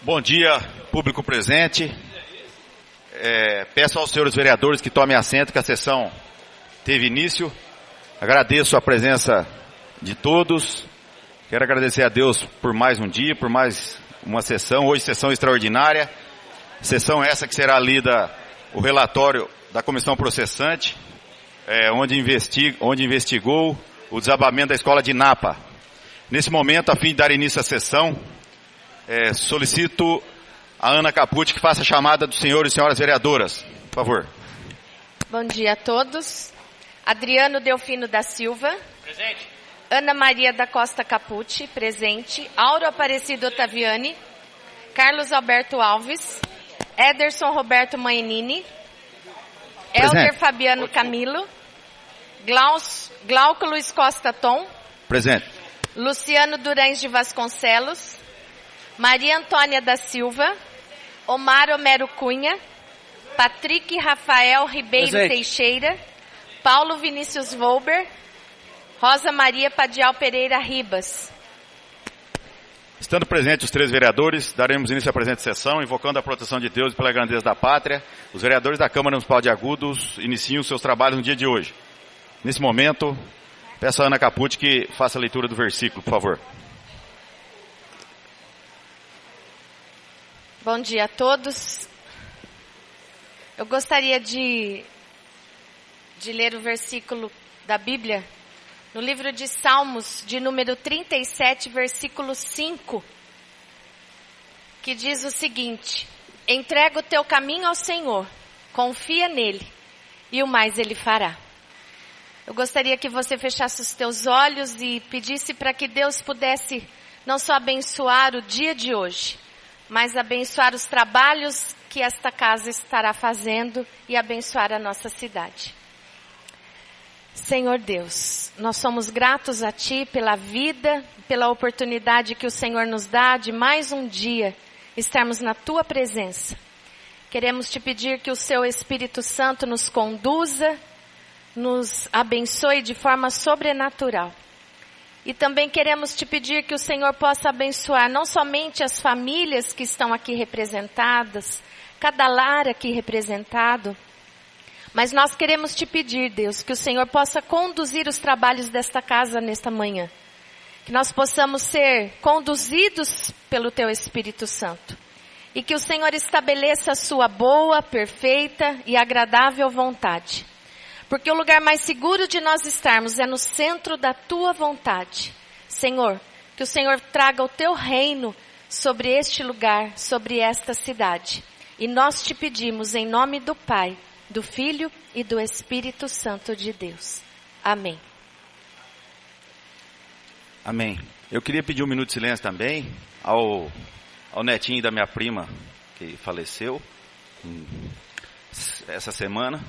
Bom dia, público presente. Peço aos senhores vereadores que tomem assento, que a sessão teve início. Agradeço a presença de todos. Quero agradecer a Deus por mais um dia, por mais uma sessão. Hoje, sessão extraordinária. Sessão essa que será lida o relatório da comissão processante, onde investigou o desabamento da escola de Napa. Nesse momento, a fim de dar início à sessão, solicito a Ana Capucci que faça a chamada dos senhores e senhoras vereadoras. Por favor. Bom dia a todos. Adriano Delfino da Silva. Presente. Ana Maria da Costa Capucci, presente. Auro Aparecido Ottaviani. Carlos Alberto Alves. Ederson Roberto Mainini. Elder Fabiano Camilo. Glauco Luiz Costa Tom. Presente. Luciano Durães de Vasconcelos. Maria Antônia da Silva. Omar Homero Cunha. Patrick Rafael Ribeiro Presente. Teixeira. Paulo Vinícius Volber. Rosa Maria Padial Pereira Ribas. Estando presentes os três vereadores, daremos início à presente sessão, invocando a proteção de Deus e pela grandeza da pátria. Os vereadores da Câmara Municipal de Agudos iniciam seus trabalhos no dia de hoje. Nesse momento, peço a Ana Capucci que faça a leitura do versículo, por favor. Bom dia a todos. Eu gostaria de ler o versículo da Bíblia no livro de Salmos, de número 37, versículo 5, que diz o seguinte: entrega o teu caminho ao Senhor, confia nele, e o mais ele fará. Eu gostaria que você fechasse os teus olhos e pedisse para que Deus pudesse não só abençoar o dia de hoje, mas abençoar os trabalhos que esta casa estará fazendo e abençoar a nossa cidade. Senhor Deus, nós somos gratos a Ti pela vida, pela oportunidade que o Senhor nos dá de mais um dia estarmos na Tua presença. Queremos Te pedir que o Seu Espírito Santo nos conduza, nos abençoe de forma sobrenatural. E também queremos Te pedir que o Senhor possa abençoar não somente as famílias que estão aqui representadas, cada lar aqui representado, mas nós queremos Te pedir, Deus, que o Senhor possa conduzir os trabalhos desta casa nesta manhã. Que nós possamos ser conduzidos pelo Teu Espírito Santo. E que o Senhor estabeleça a Sua boa, perfeita e agradável vontade. Porque o lugar mais seguro de nós estarmos é no centro da Tua vontade. Senhor, que o Senhor traga o Teu reino sobre este lugar, sobre esta cidade. E nós Te pedimos em nome do Pai, do Filho e do Espírito Santo de Deus. Amém. Amém. Eu queria pedir um minuto de silêncio também ao netinho da minha prima, que faleceu essa semana.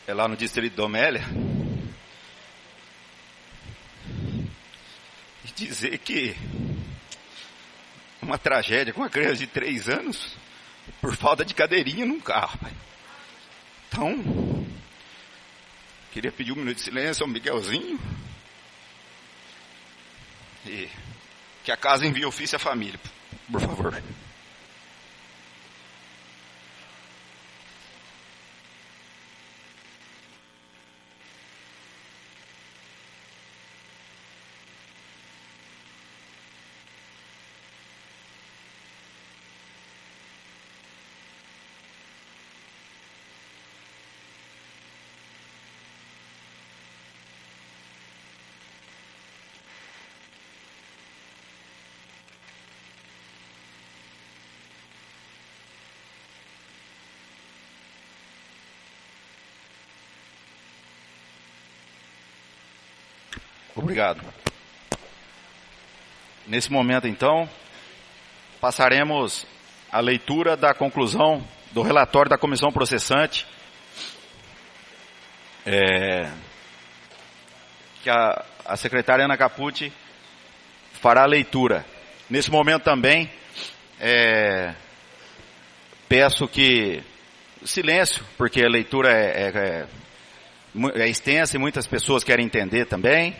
É lá no distrito de Domélia. E dizer que uma tragédia com uma criança de 3 anos por falta de cadeirinha num carro, pai. Então, queria pedir um minuto de silêncio ao Miguelzinho. E que a casa envie ofício à família, por favor. Obrigado. Nesse momento, então, passaremos a leitura da conclusão do relatório da comissão processante, que a secretária Ana Capucci fará a leitura. Nesse momento também, peço que silêncio, porque a leitura é extensa e muitas pessoas querem entender também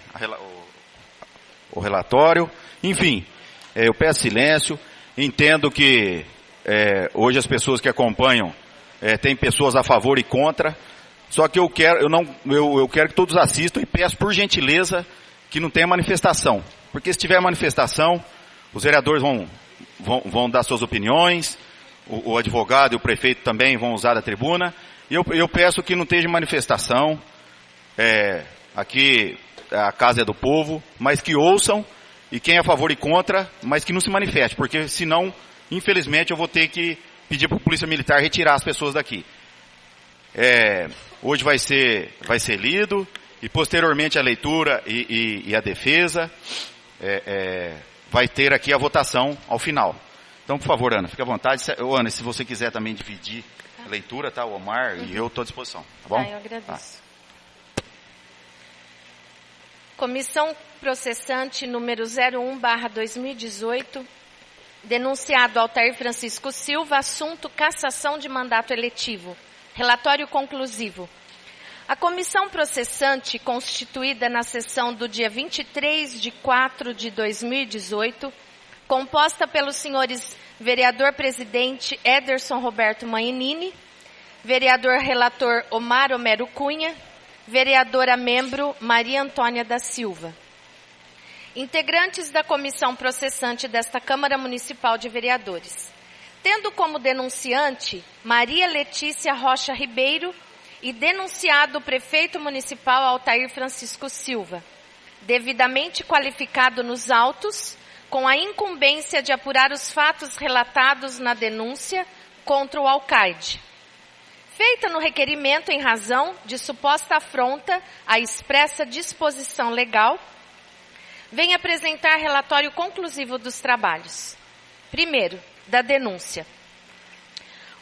o relatório. Enfim, Eu peço silêncio. Entendo que hoje as pessoas que acompanham tem pessoas a favor e contra. Só que eu quero que todos assistam e peço por gentileza que não tenha manifestação. Porque se tiver manifestação, os vereadores vão dar suas opiniões, o advogado e o prefeito também vão usar a tribuna. E eu peço que não tenha manifestação. Aqui a casa é do povo, mas que ouçam, e quem é a favor e contra, mas que não se manifeste, porque senão, infelizmente, eu vou ter que pedir para a Polícia Militar retirar as pessoas daqui. Hoje vai ser lido, e posteriormente a leitura e a defesa, vai ter aqui a votação ao final. Então, por favor, Ana, fique à vontade. Ana, se você quiser também dividir a leitura, tá? O Omar e eu estou à disposição, tá bom? Eu agradeço. Comissão processante número 01/2018, denunciado Altair Francisco Silva, assunto cassação de mandato eletivo. Relatório conclusivo. A comissão processante, constituída na sessão do dia 23/4/2018, composta pelos senhores vereador-presidente Ederson Roberto Mainini, vereador relator Omar Homero Cunha, vereadora membro Maria Antônia da Silva. Integrantes da comissão processante desta Câmara Municipal de Vereadores. Tendo como denunciante Maria Letícia Rocha Ribeiro e denunciado o prefeito municipal Altair Francisco Silva, devidamente qualificado nos autos, com a incumbência de apurar os fatos relatados na denúncia contra o alcaide. Feita no requerimento em razão de suposta afronta à expressa disposição legal, vem apresentar relatório conclusivo dos trabalhos. Primeiro, da denúncia.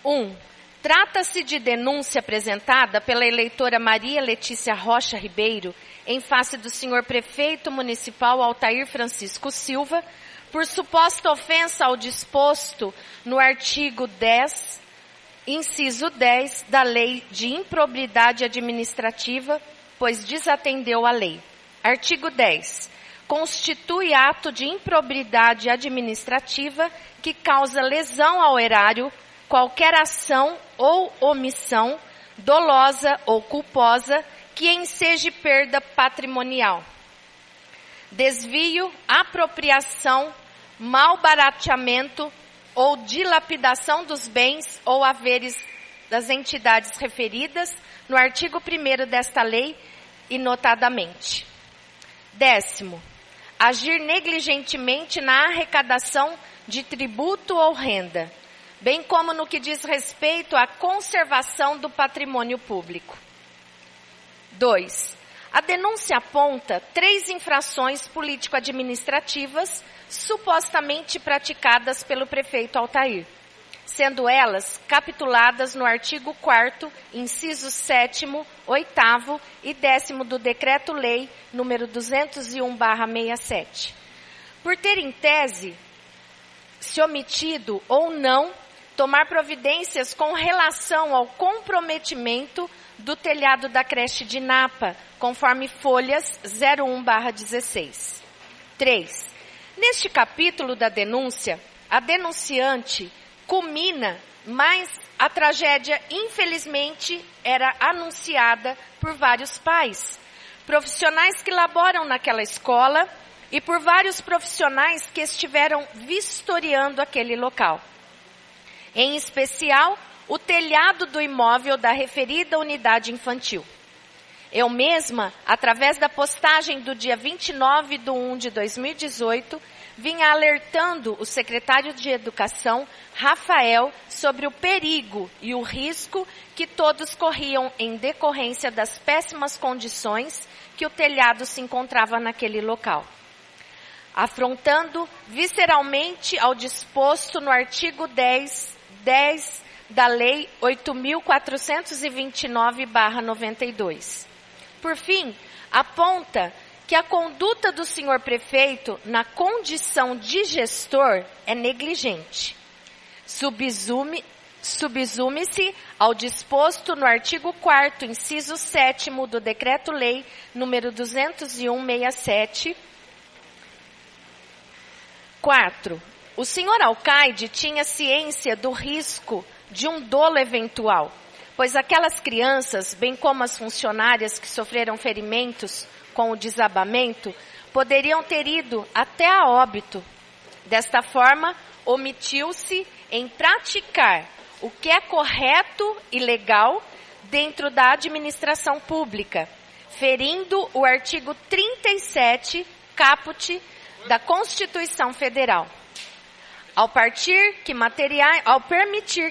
1. Trata-se de denúncia apresentada pela eleitora Maria Letícia Rocha Ribeiro em face do senhor prefeito municipal Altair Francisco Silva por suposta ofensa ao disposto no artigo 10, inciso 10 da Lei de Improbidade Administrativa, pois desatendeu a lei. Artigo 10. Constitui ato de improbidade administrativa que causa lesão ao erário, qualquer ação ou omissão, dolosa ou culposa, que enseje perda patrimonial, desvio, apropriação, malbarateamento ou dilapidação dos bens ou haveres das entidades referidas no artigo 1º desta lei e notadamente. 10º, agir negligentemente na arrecadação de tributo ou renda, bem como no que diz respeito à conservação do patrimônio público. 2. A denúncia aponta 3 infrações político-administrativas supostamente praticadas pelo prefeito Altair, sendo elas capituladas no artigo 4º, incisos 7º, 8º e 10º do Decreto-Lei número 201/67. Por ter em tese se omitido ou não tomar providências com relação ao comprometimento do telhado da creche de Napa, conforme folhas 01/16. 3. Neste capítulo da denúncia, a denunciante culmina, mas a tragédia, infelizmente, era anunciada por vários pais, profissionais que laboram naquela escola e por vários profissionais que estiveram vistoriando aquele local. Em especial, o telhado do imóvel da referida unidade infantil. Eu mesma, através da postagem do dia 29/1/2018, vinha alertando o secretário de Educação, Rafael, sobre o perigo e o risco que todos corriam em decorrência das péssimas condições que o telhado se encontrava naquele local, afrontando visceralmente ao disposto no artigo 10 da Lei 8.429/92. Por fim, aponta que a conduta do senhor prefeito na condição de gestor é negligente. Subsume-se ao disposto no artigo 4º, inciso 7º do Decreto-Lei número 201/67, 4. O senhor alcaide tinha ciência do risco de um dolo eventual, pois aquelas crianças, bem como as funcionárias que sofreram ferimentos com o desabamento, poderiam ter ido até a óbito. Desta forma, omitiu-se em praticar o que é correto e legal dentro da administração pública, ferindo o artigo 37, caput, da Constituição Federal. Ao permitir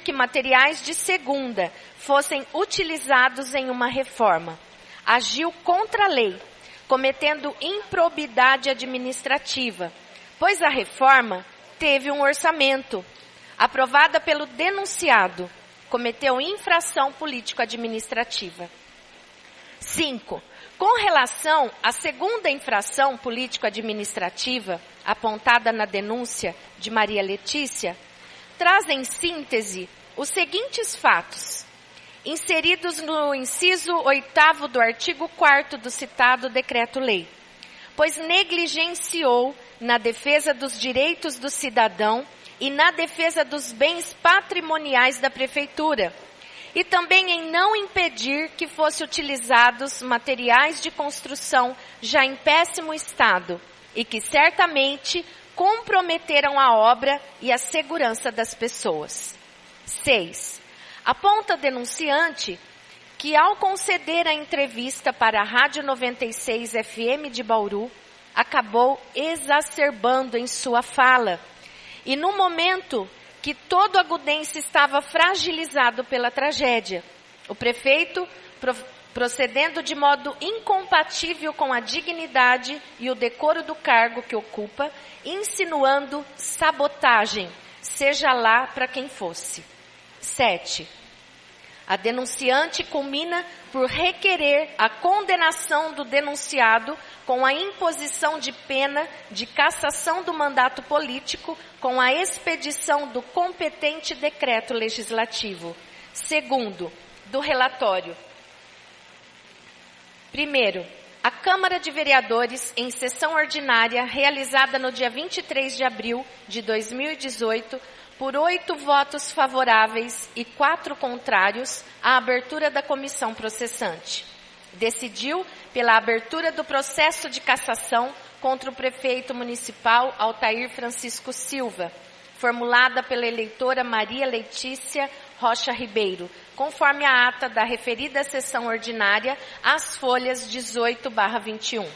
que materiais de segunda fossem utilizados em uma reforma, agiu contra a lei, cometendo improbidade administrativa, pois a reforma teve um orçamento, aprovada pelo denunciado, cometeu infração político-administrativa. 5. Com relação à segunda infração político-administrativa, apontada na denúncia de Maria Letícia, traz em síntese os seguintes fatos, inseridos no inciso 8º do artigo 4º do citado decreto-lei, pois negligenciou na defesa dos direitos do cidadão e na defesa dos bens patrimoniais da Prefeitura, e também em não impedir que fossem utilizados materiais de construção já em péssimo estado e que certamente comprometeram a obra e a segurança das pessoas. 6. Aponta denunciante que, ao conceder a entrevista para a Rádio 96 FM de Bauru, acabou exacerbando em sua fala. E no momento que todo agudense estava fragilizado pela tragédia, o prefeito, procedendo de modo incompatível com a dignidade e o decoro do cargo que ocupa, insinuando sabotagem, seja lá para quem fosse. 7. A denunciante culmina por requerer a condenação do denunciado com a imposição de pena de cassação do mandato político com a expedição do competente decreto legislativo. Segundo, do relatório. Primeiro, a Câmara de Vereadores, em sessão ordinária realizada no dia 23 de abril de 2018, por 8 votos favoráveis e 4 contrários à abertura da comissão processante, decidiu pela abertura do processo de cassação contra o prefeito municipal Altair Francisco Silva, formulada pela eleitora Maria Letícia Rocha Ribeiro, conforme a ata da referida sessão ordinária, às folhas 18/21.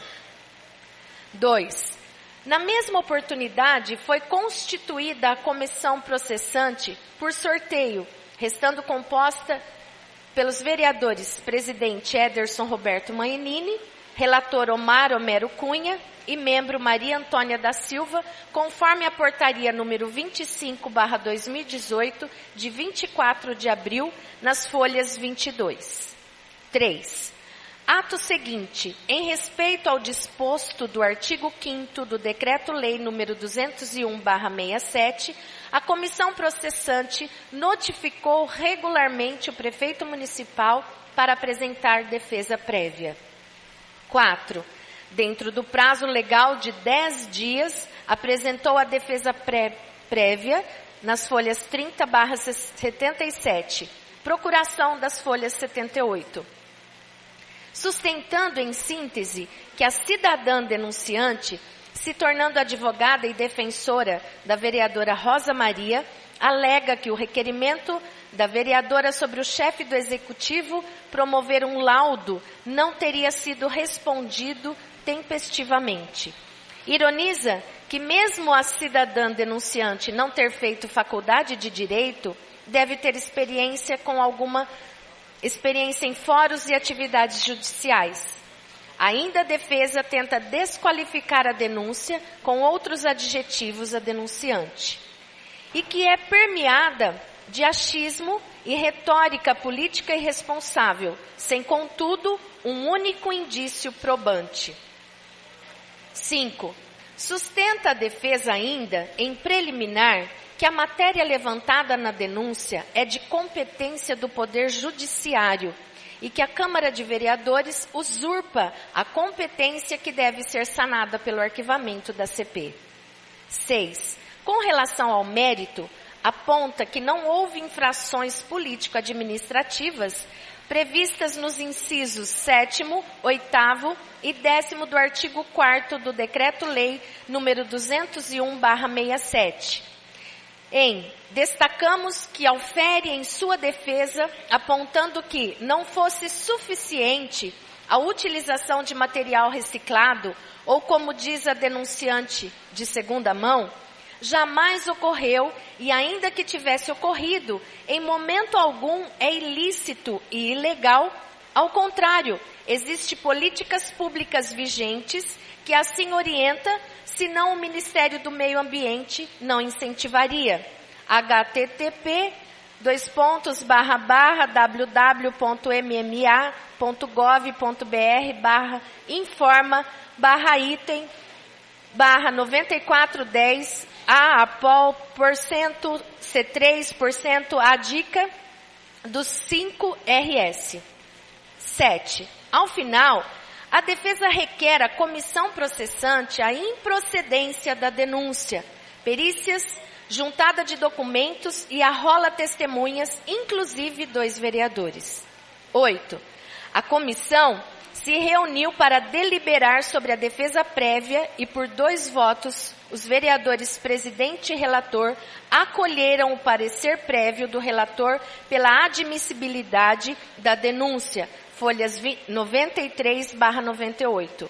2. Na mesma oportunidade, foi constituída a comissão processante por sorteio, restando composta pelos vereadores presidente Ederson Roberto Manini, relator Omar Homero Cunha e membro Maria Antônia da Silva, conforme a portaria número 25/2018, de 24 de abril, nas folhas 22. 3. Ato seguinte, em respeito ao disposto do artigo 5º do Decreto-Lei nº 201/67, a comissão processante notificou regularmente o prefeito municipal para apresentar defesa prévia. 4. Dentro do prazo legal de 10 dias, apresentou a defesa prévia nas folhas 30/77, procuração das folhas 78. Sustentando em síntese que a cidadã denunciante, se tornando advogada e defensora da vereadora Rosa Maria, alega que o requerimento da vereadora sobre o chefe do executivo promover um laudo não teria sido respondido tempestivamente. Ironiza que mesmo a cidadã denunciante não ter feito faculdade de direito, deve ter experiência em fóruns e atividades judiciais. Ainda a defesa tenta desqualificar a denúncia com outros adjetivos à denunciante, e que é permeada de achismo e retórica política irresponsável, sem, contudo, um único indício probante. 5. Sustenta a defesa ainda, em preliminar, que a matéria levantada na denúncia é de competência do Poder Judiciário e que a Câmara de Vereadores usurpa a competência que deve ser sanada pelo arquivamento da CP. 6. Com relação ao mérito, aponta que não houve infrações político-administrativas previstas nos incisos 7º, 8º e 10º do artigo 4º do Decreto-Lei nº 201/67. Destacamos que aufere em sua defesa, apontando que não fosse suficiente a utilização de material reciclado, ou como diz a denunciante de segunda mão, jamais ocorreu e ainda que tivesse ocorrido, em momento algum é ilícito e ilegal. Ao contrário, existem políticas públicas vigentes que assim orienta, senão o Ministério do Meio Ambiente não incentivaria. http://www.mma.gov.br/informa/item/9410 APOL C3% a dica dos 5 RS. 7. Ao final, a defesa requer à comissão processante a improcedência da denúncia, perícias, juntada de documentos e arrola testemunhas, inclusive 2 vereadores. 8. A comissão se reuniu para deliberar sobre a defesa prévia e por 2 votos, os vereadores presidente e relator acolheram o parecer prévio do relator pela admissibilidade da denúncia, folhas 93/98.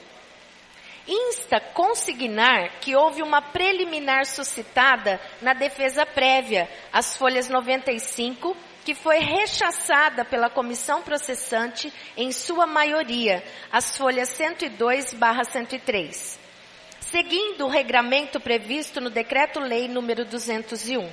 Insta consignar que houve uma preliminar suscitada na defesa prévia, as folhas 95, que foi rechaçada pela comissão processante em sua maioria, as folhas 102/103. Seguindo o regramento previsto no Decreto-Lei nº 201.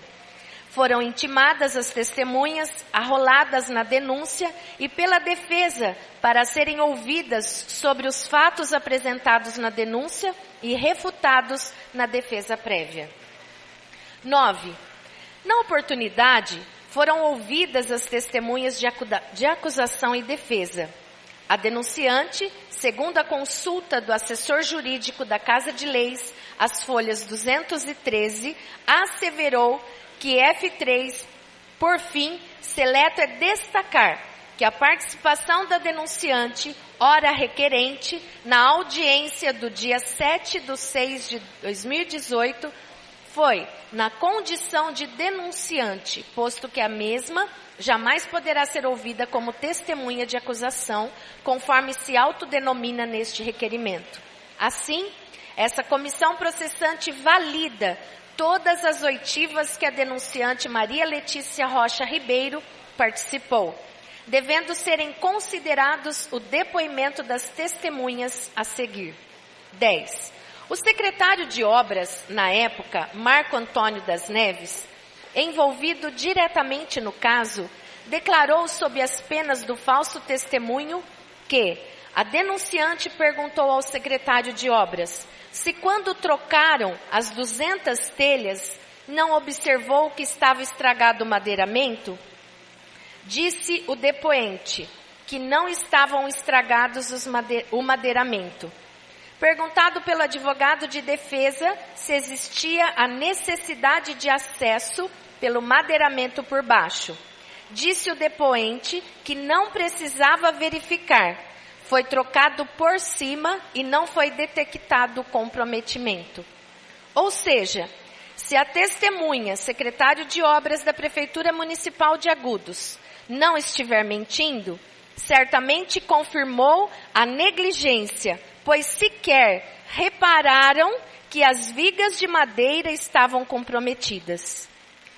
Foram intimadas as testemunhas, arroladas na denúncia e pela defesa para serem ouvidas sobre os fatos apresentados na denúncia e refutados na defesa prévia. 9. Na oportunidade, foram ouvidas as testemunhas de acusação e defesa. A denunciante, segundo a consulta do assessor jurídico da Casa de Leis, as folhas 213, asseverou que F3, por fim, seleto é destacar que a participação da denunciante, ora requerente, na audiência do dia 7/6/2018, foi na condição de denunciante, posto que a mesma jamais poderá ser ouvida como testemunha de acusação, conforme se autodenomina neste requerimento. Assim, essa comissão processante valida todas as oitivas que a denunciante Maria Letícia Rocha Ribeiro participou, devendo serem considerados o depoimento das testemunhas a seguir. 10. O secretário de Obras, na época, Marco Antônio das Neves, envolvido diretamente no caso, declarou sob as penas do falso testemunho que a denunciante perguntou ao secretário de Obras se quando trocaram as 200 telhas não observou que estava estragado o madeiramento. Disse o depoente que não estavam estragados o madeiramento. Perguntado pelo advogado de defesa se existia a necessidade de acesso pelo madeiramento por baixo, disse o depoente que não precisava verificar. Foi trocado por cima e não foi detectado comprometimento. Ou seja, se a testemunha, secretário de Obras da Prefeitura Municipal de Agudos, não estiver mentindo, certamente confirmou a negligência, pois sequer repararam que as vigas de madeira estavam comprometidas.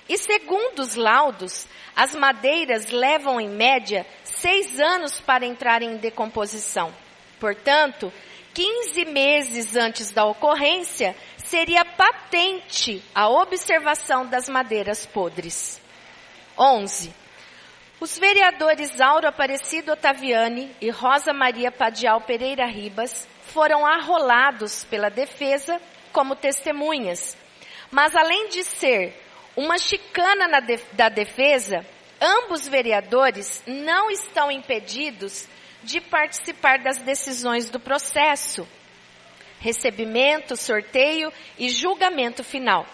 E segundo os laudos, as madeiras levam em média 6 anos para entrarem em decomposição. Portanto, 15 meses antes da ocorrência, seria patente a observação das madeiras podres. 11. Os vereadores Auro Aparecido Ottaviani e Rosa Maria Padial Pereira Ribas foram arrolados pela defesa como testemunhas. Mas além de ser uma chicana da defesa, ambos vereadores não estão impedidos de participar das decisões do processo. recebimento, sorteio e julgamento final,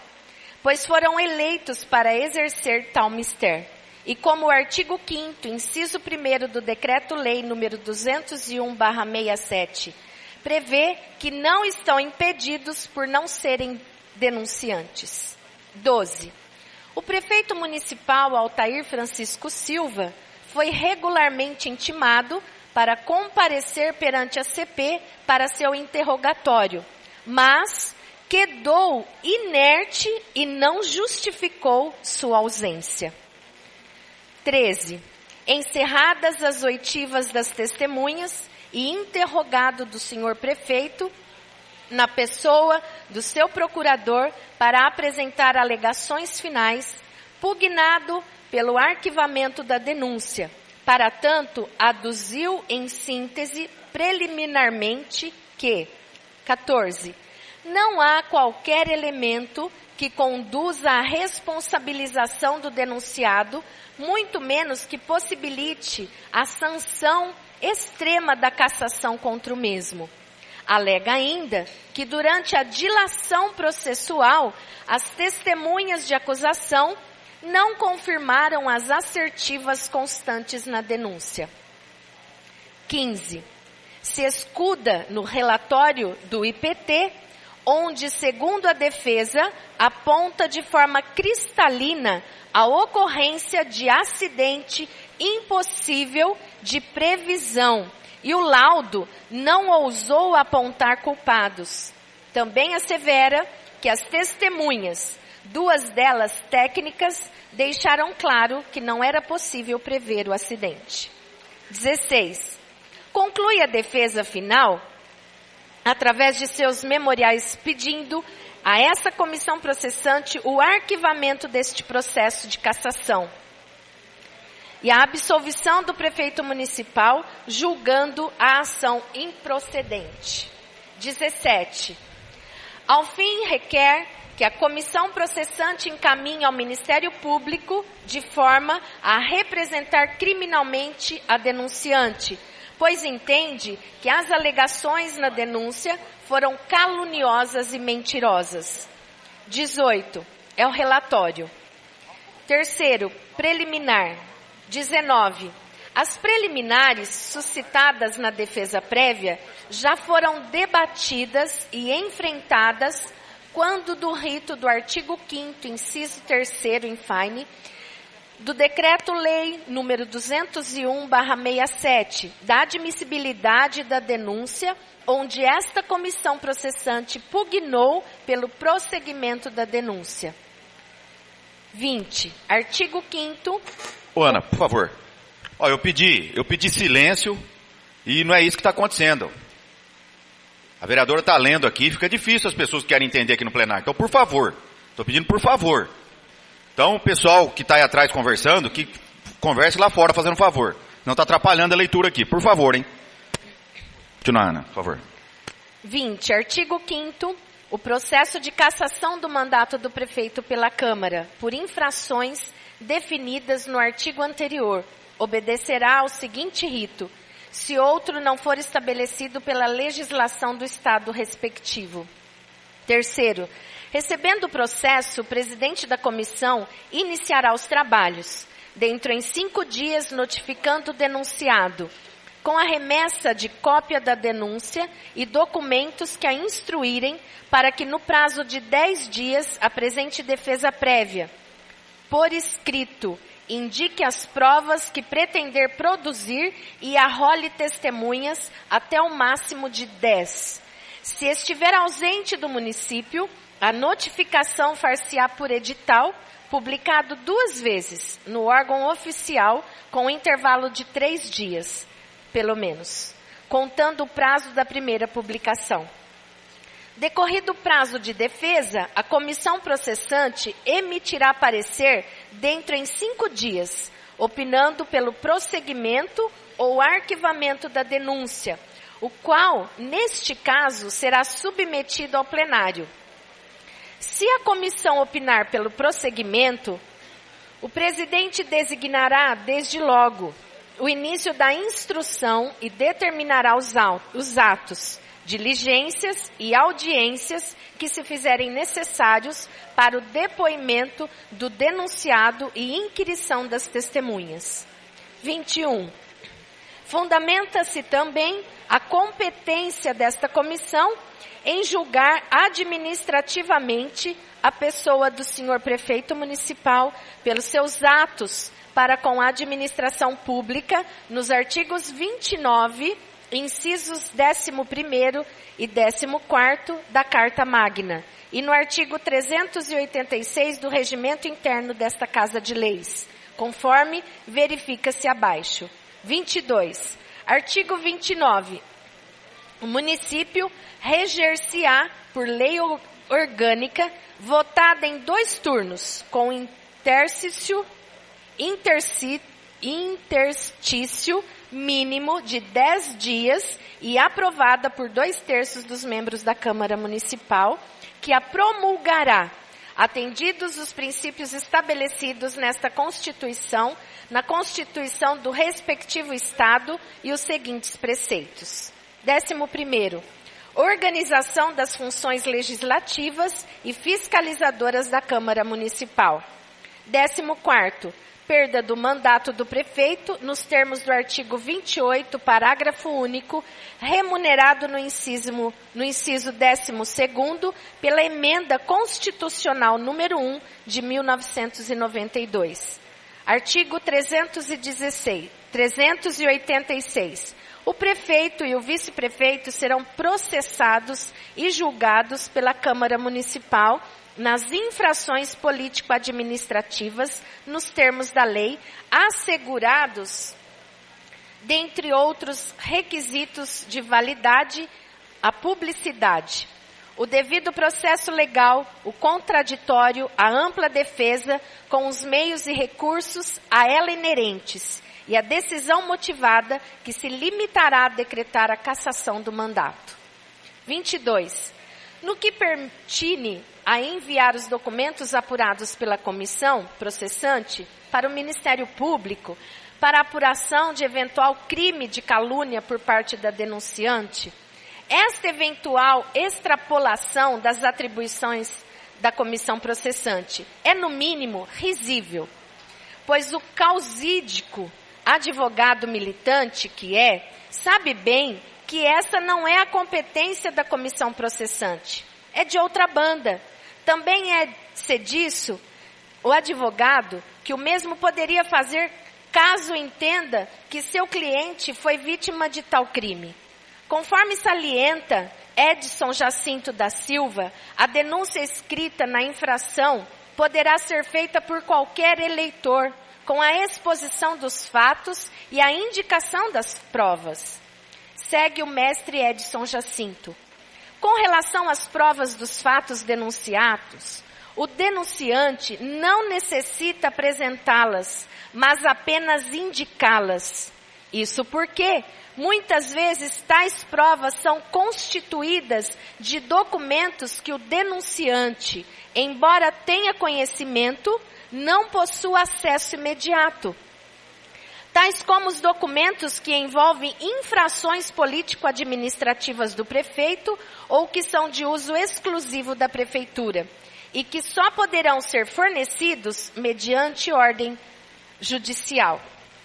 pois foram eleitos para exercer tal mistério. E como o artigo 5º, inciso 1º do Decreto-Lei número 201/67, prevê que não estão impedidos por não serem denunciantes. 12. O prefeito municipal Altair Francisco Silva foi regularmente intimado para comparecer perante a CP para seu interrogatório, mas quedou inerte e não justificou sua ausência. 13. Encerradas as oitivas das testemunhas e interrogado do senhor prefeito, na pessoa do seu procurador, para apresentar alegações finais, pugnado pelo arquivamento da denúncia. Para tanto, aduziu em síntese preliminarmente que, 14, não há qualquer elemento que conduza à responsabilização do denunciado, muito menos que possibilite a sanção extrema da cassação contra o mesmo. Alega ainda que durante a dilação processual, as testemunhas de acusação não confirmaram as assertivas constantes na denúncia. 15. Se escuda no relatório do IPT, onde, segundo a defesa, aponta de forma cristalina a ocorrência de acidente impossível de previsão, e o laudo não ousou apontar culpados. Também assevera que as testemunhas, 2 delas técnicas, deixaram claro que não era possível prever o acidente. 16. Conclui a defesa final, através de seus memoriais, pedindo a essa comissão processante o arquivamento deste processo de cassação e a absolvição do prefeito municipal, julgando a ação improcedente. 17. Ao fim, requer que a comissão processante encaminhe ao Ministério Público de forma a representar criminalmente a denunciante, pois entende que as alegações na denúncia foram caluniosas e mentirosas. 18. É o relatório. Terceiro, preliminar. 19. As preliminares suscitadas na defesa prévia já foram debatidas e enfrentadas quando do rito do artigo 5º, inciso 3º, infine, do Decreto-Lei número 201/67, da admissibilidade da denúncia, onde esta comissão processante pugnou pelo prosseguimento da denúncia. 20. Artigo 5º. Ô, Ana, por favor. Ó, eu pedi silêncio e não é isso que está acontecendo. A vereadora está lendo aqui, fica difícil as pessoas que querem entender aqui no plenário. Então, por favor, estou pedindo por favor. Então, o pessoal que está aí atrás conversando, que converse lá fora fazendo um favor. Não está atrapalhando a leitura aqui, por favor, hein? Continua, Ana, por favor. 20. Artigo 5º. O processo de cassação do mandato do prefeito pela Câmara, por infrações definidas no artigo anterior, obedecerá ao seguinte rito, se outro não for estabelecido pela legislação do Estado respectivo. Terceiro, recebendo o processo, o presidente da comissão iniciará os trabalhos, dentro em 5 dias, notificando o denunciado, com a remessa de cópia da denúncia e documentos que a instruírem para que no prazo de 10 dias apresente defesa prévia. Por escrito, indique as provas que pretender produzir e arrole testemunhas até o máximo de 10. Se estiver ausente do município, a notificação far-se-á por edital, publicado 2 vezes no órgão oficial, com intervalo de 3 dias, pelo menos, contando o prazo da primeira publicação. Decorrido o prazo de defesa, a comissão processante emitirá parecer dentro em 5 dias, opinando pelo prosseguimento ou arquivamento da denúncia, o qual, neste caso, será submetido ao plenário. Se a comissão opinar pelo prosseguimento, o presidente designará, desde logo, o início da instrução e determinará os atos, diligências e audiências que se fizerem necessários para o depoimento do denunciado e inquirição das testemunhas. 21. Fundamenta-se também a competência desta comissão em julgar administrativamente a pessoa do senhor prefeito municipal pelos seus atos para com a administração pública nos artigos 29, incisos 11º e 14º da Carta Magna e no artigo 386 do Regimento Interno desta Casa de Leis, conforme verifica-se abaixo. 22. Artigo 29. O município reger-se-á por lei orgânica votada em 2 turnos, com interstício mínimo de 10 dias e aprovada por 2/3 dos membros da Câmara Municipal, que a promulgará, atendidos os princípios estabelecidos nesta Constituição, na Constituição do respectivo Estado e os seguintes preceitos. 11º. Organização das funções legislativas e fiscalizadoras da Câmara Municipal. 14º. Perda do mandato do prefeito, nos termos do artigo 28, parágrafo único, remunerado no inciso 12º, pela emenda constitucional número 1 de 1992. Artigo 386. O prefeito e o vice-prefeito serão processados e julgados pela Câmara Municipal nas infrações político-administrativas, nos termos da lei, assegurados, dentre outros requisitos de validade, a publicidade, o devido processo legal, o contraditório, a ampla defesa, com os meios e recursos a ela inerentes, e a decisão motivada que se limitará a decretar a cassação do mandato. 22. No que pertine a enviar os documentos apurados pela comissão processante para o Ministério Público para apuração de eventual crime de calúnia por parte da denunciante, esta eventual extrapolação das atribuições da comissão processante é, no mínimo, risível, pois o causídico advogado militante que sabe bem que essa não é a competência da comissão processante, é de outra banda. Também é-se disso o advogado que o mesmo poderia fazer caso entenda que seu cliente foi vítima de tal crime. Conforme salienta Edson Jacinto da Silva, a denúncia escrita na infração poderá ser feita por qualquer eleitor, com a exposição dos fatos e a indicação das provas. Segue o mestre Edson Jacinto. Com relação às provas dos fatos denunciados, o denunciante não necessita apresentá-las, mas apenas indicá-las. Isso porque, muitas vezes, tais provas são constituídas de documentos que o denunciante, embora tenha conhecimento, não possua acesso imediato. Tais como os documentos que envolvem infrações político-administrativas do prefeito ou que são de uso exclusivo da prefeitura e que só poderão ser fornecidos mediante ordem judicial.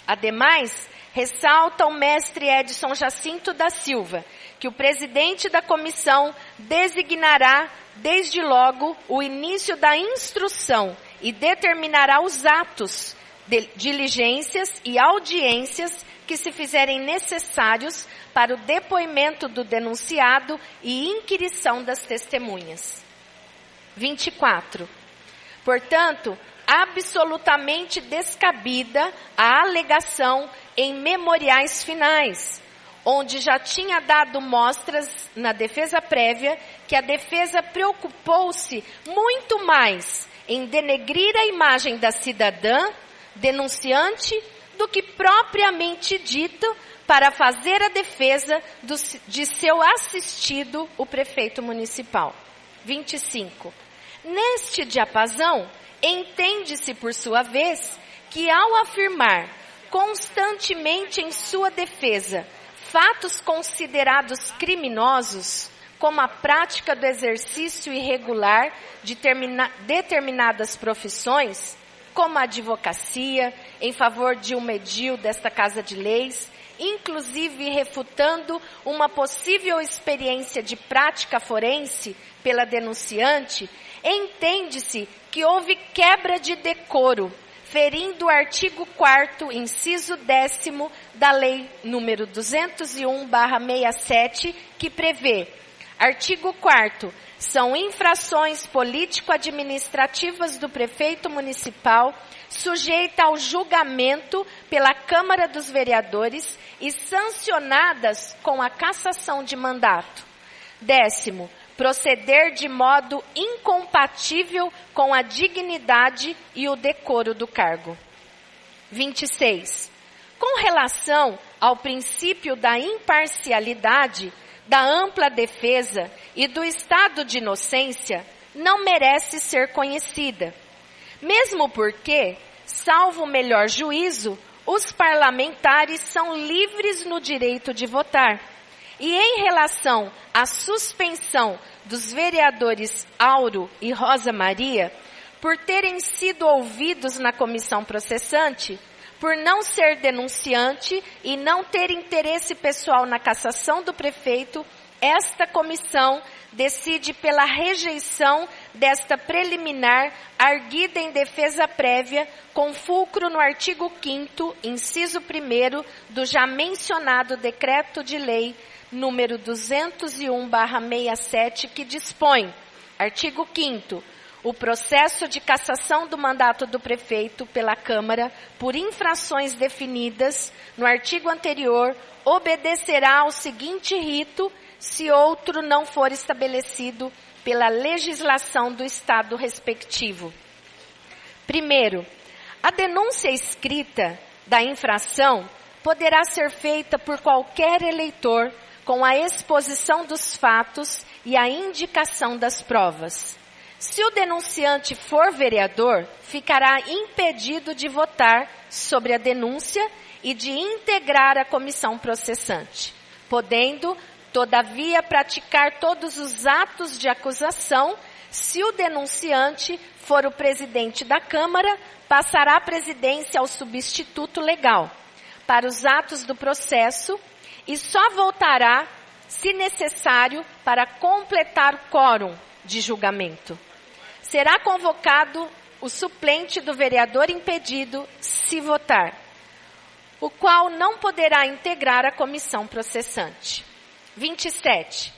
Ademais, ressalta o mestre Edson Jacinto da Silva que o presidente da comissão designará, desde logo, o início da instrução e determinará os atos, diligências e audiências que se fizerem necessários para o depoimento do denunciado e inquirição das testemunhas. 24. Portanto, absolutamente descabida a alegação em memoriais finais, onde já tinha dado mostras na defesa prévia que a defesa preocupou-se muito mais em denegrir a imagem da cidadã denunciante do que propriamente dito para fazer a defesa de seu assistido, o prefeito municipal. 25. Neste diapasão, entende-se, por sua vez, que ao afirmar constantemente em sua defesa fatos considerados criminosos, como a prática do exercício irregular de determinadas profissões, como a advocacia, em favor de um edil desta Casa de Leis, inclusive refutando uma possível experiência de prática forense pela denunciante, entende-se que houve quebra de decoro, ferindo o artigo 4º, inciso 10º da Lei número 201/67, que prevê: artigo 4º, são infrações político-administrativas do prefeito municipal, sujeita ao julgamento pela Câmara dos Vereadores e sancionadas com a cassação de mandato. 10º, proceder de modo incompatível com a dignidade e o decoro do cargo. 26. Com relação ao princípio da imparcialidade, da ampla defesa e do estado de inocência, não merece ser conhecida. Mesmo porque, salvo o melhor juízo, os parlamentares são livres no direito de votar. E em relação à suspensão dos vereadores Auro e Rosa Maria, por terem sido ouvidos na comissão processante, por não ser denunciante e não ter interesse pessoal na cassação do prefeito, esta comissão decide pela rejeição desta preliminar arguida em defesa prévia, com fulcro no artigo 5º, inciso 1º, do já mencionado decreto de lei número 201/67, que dispõe, artigo 5º, o processo de cassação do mandato do prefeito pela Câmara por infrações definidas no artigo anterior obedecerá ao seguinte rito, se outro não for estabelecido pela legislação do Estado respectivo. Primeiro, a denúncia escrita da infração poderá ser feita por qualquer eleitor com a exposição dos fatos e a indicação das provas. Se o denunciante for vereador, ficará impedido de votar sobre a denúncia e de integrar a comissão processante, podendo, todavia, praticar todos os atos de acusação. Se o denunciante for o presidente da Câmara, passará a presidência ao substituto legal para os atos do processo e só voltará, se necessário, para completar o quórum de julgamento. Será convocado o suplente do vereador impedido, se votar, o qual não poderá integrar a comissão processante. 27.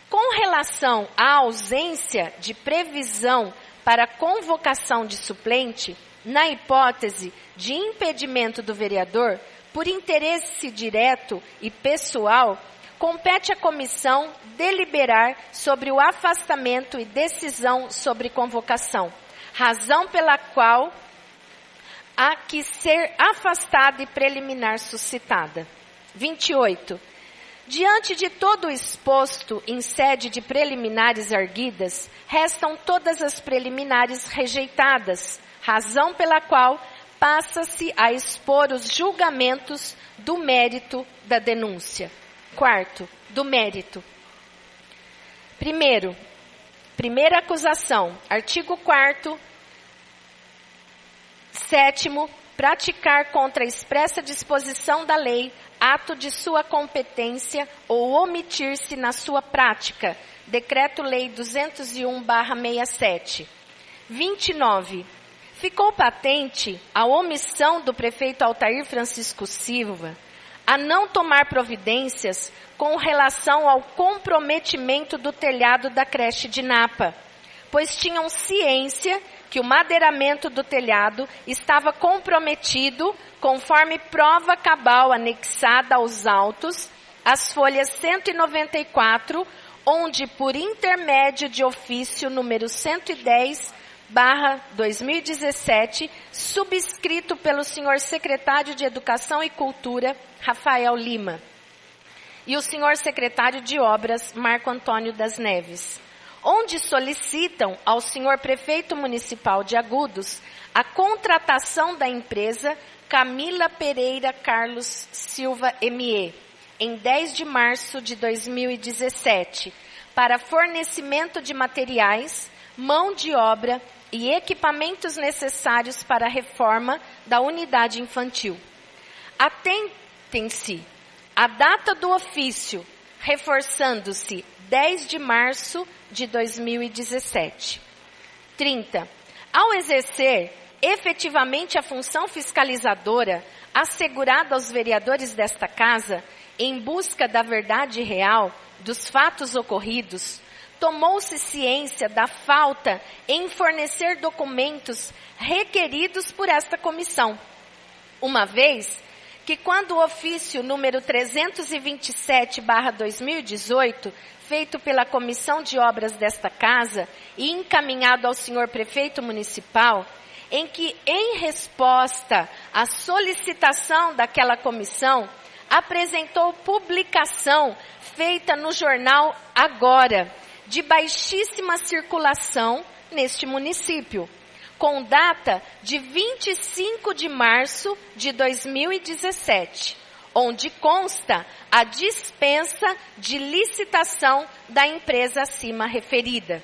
Com relação à ausência de previsão para convocação de suplente, na hipótese de impedimento do vereador, por interesse direto e pessoal, compete à comissão deliberar sobre o afastamento e decisão sobre convocação, razão pela qual há que ser afastada e preliminar suscitada. 28. Diante de todo o exposto em sede de preliminares arguidas, restam todas as preliminares rejeitadas, razão pela qual passa-se a expor os julgamentos do mérito da denúncia. Quarto, do mérito. Primeira acusação, artigo 4º, 7º, praticar contra a expressa disposição da lei ato de sua competência ou omitir-se na sua prática. Decreto-Lei 201/67. 29. Ficou patente a omissão do prefeito Altair Francisco Silva a não tomar providências com relação ao comprometimento do telhado da creche de Napa, pois tinham ciência que o madeiramento do telhado estava comprometido, conforme prova cabal anexada aos autos, as folhas 194, onde, por intermédio de ofício número 110/2017, subscrito pelo senhor secretário de Educação e Cultura, Rafael Lima, e o senhor secretário de Obras, Marco Antônio das Neves, onde solicitam ao senhor prefeito municipal de Agudos a contratação da empresa Camila Pereira Carlos Silva M.E., em 10 de março de 2017, para fornecimento de materiais, mão de obra e equipamentos necessários para a reforma da unidade infantil. Atentem-se à data do ofício, reforçando-se 10 de março de 2017. 30. Ao exercer efetivamente a função fiscalizadora assegurada aos vereadores desta casa, em busca da verdade real dos fatos ocorridos, tomou-se ciência da falta em fornecer documentos requeridos por esta comissão, uma vez que quando o ofício número 327/2018, feito pela Comissão de Obras desta Casa e encaminhado ao senhor Prefeito Municipal, em que, em resposta à solicitação daquela comissão, apresentou publicação feita no jornal Agora, de baixíssima circulação neste município, com data de 25 de março de 2017, onde consta a dispensa de licitação da empresa acima referida.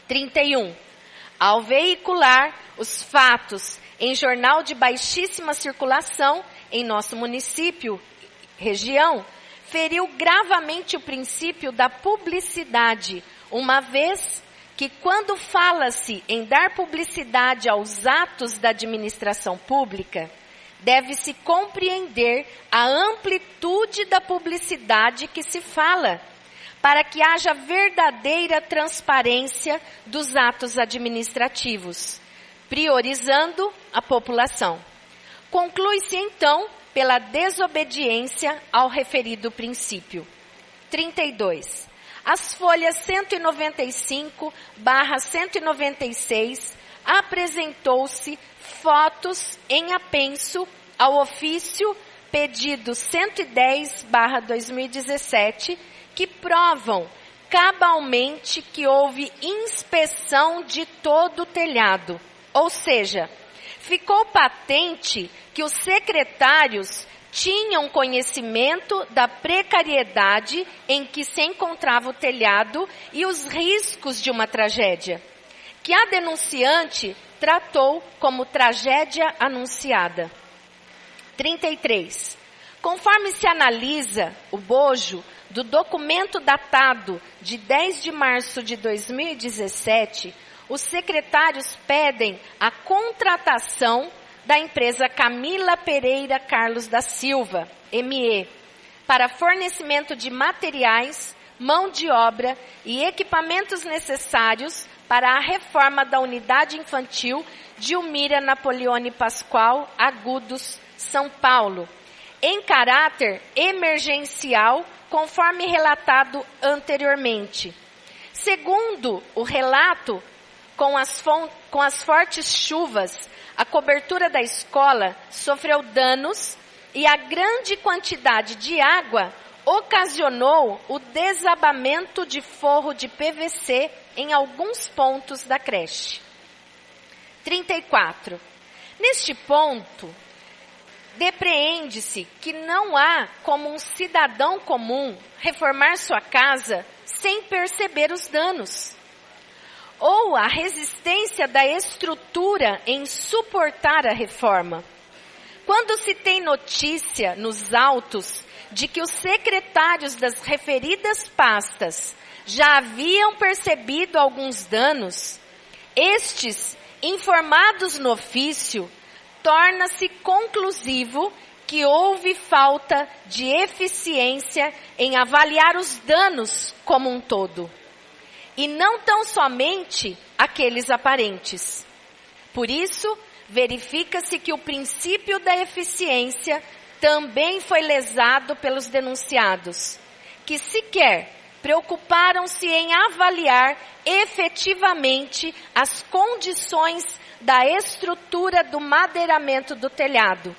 31. Ao veicular os fatos em jornal de baixíssima circulação em nosso município, região, feriu gravamente o princípio da publicidade, uma vez que quando fala-se em dar publicidade aos atos da administração pública, deve-se compreender a amplitude da publicidade que se fala, para que haja verdadeira transparência dos atos administrativos, priorizando a população. Conclui-se, então, pela desobediência ao referido princípio. 32. As folhas 195/196 apresentou-se fotos em apenso ao ofício pedido 110/2017, que provam cabalmente que houve inspeção de todo o telhado. Ou seja, ficou patente que os secretários tinham conhecimento da precariedade em que se encontrava o telhado e os riscos de uma tragédia, que a denunciante tratou como tragédia anunciada. 33. Conforme se analisa o bojo do documento datado de 10 de março de 2017, os secretários pedem a contratação da empresa Camila Pereira Carlos da Silva, ME, para fornecimento de materiais, mão de obra e equipamentos necessários para a reforma da unidade infantil de Ulmira Napoleone Pascoal, Agudos, São Paulo, em caráter emergencial, conforme relatado anteriormente. Segundo o relato, com as fortes chuvas, a cobertura da escola sofreu danos e a grande quantidade de água ocasionou o desabamento de forro de PVC em alguns pontos da creche. 34. Neste ponto, depreende-se que não há como um cidadão comum reformar sua casa sem perceber os danos, ou a resistência da estrutura em suportar a reforma. Quando se tem notícia nos autos de que os secretários das referidas pastas já haviam percebido alguns danos, estes, informados no ofício, torna-se conclusivo que houve falta de eficiência em avaliar os danos como um todo, e não tão somente aqueles aparentes. Por isso, verifica-se que o princípio da eficiência também foi lesado pelos denunciados, que sequer preocuparam-se em avaliar efetivamente as condições da estrutura do madeiramento do telhado,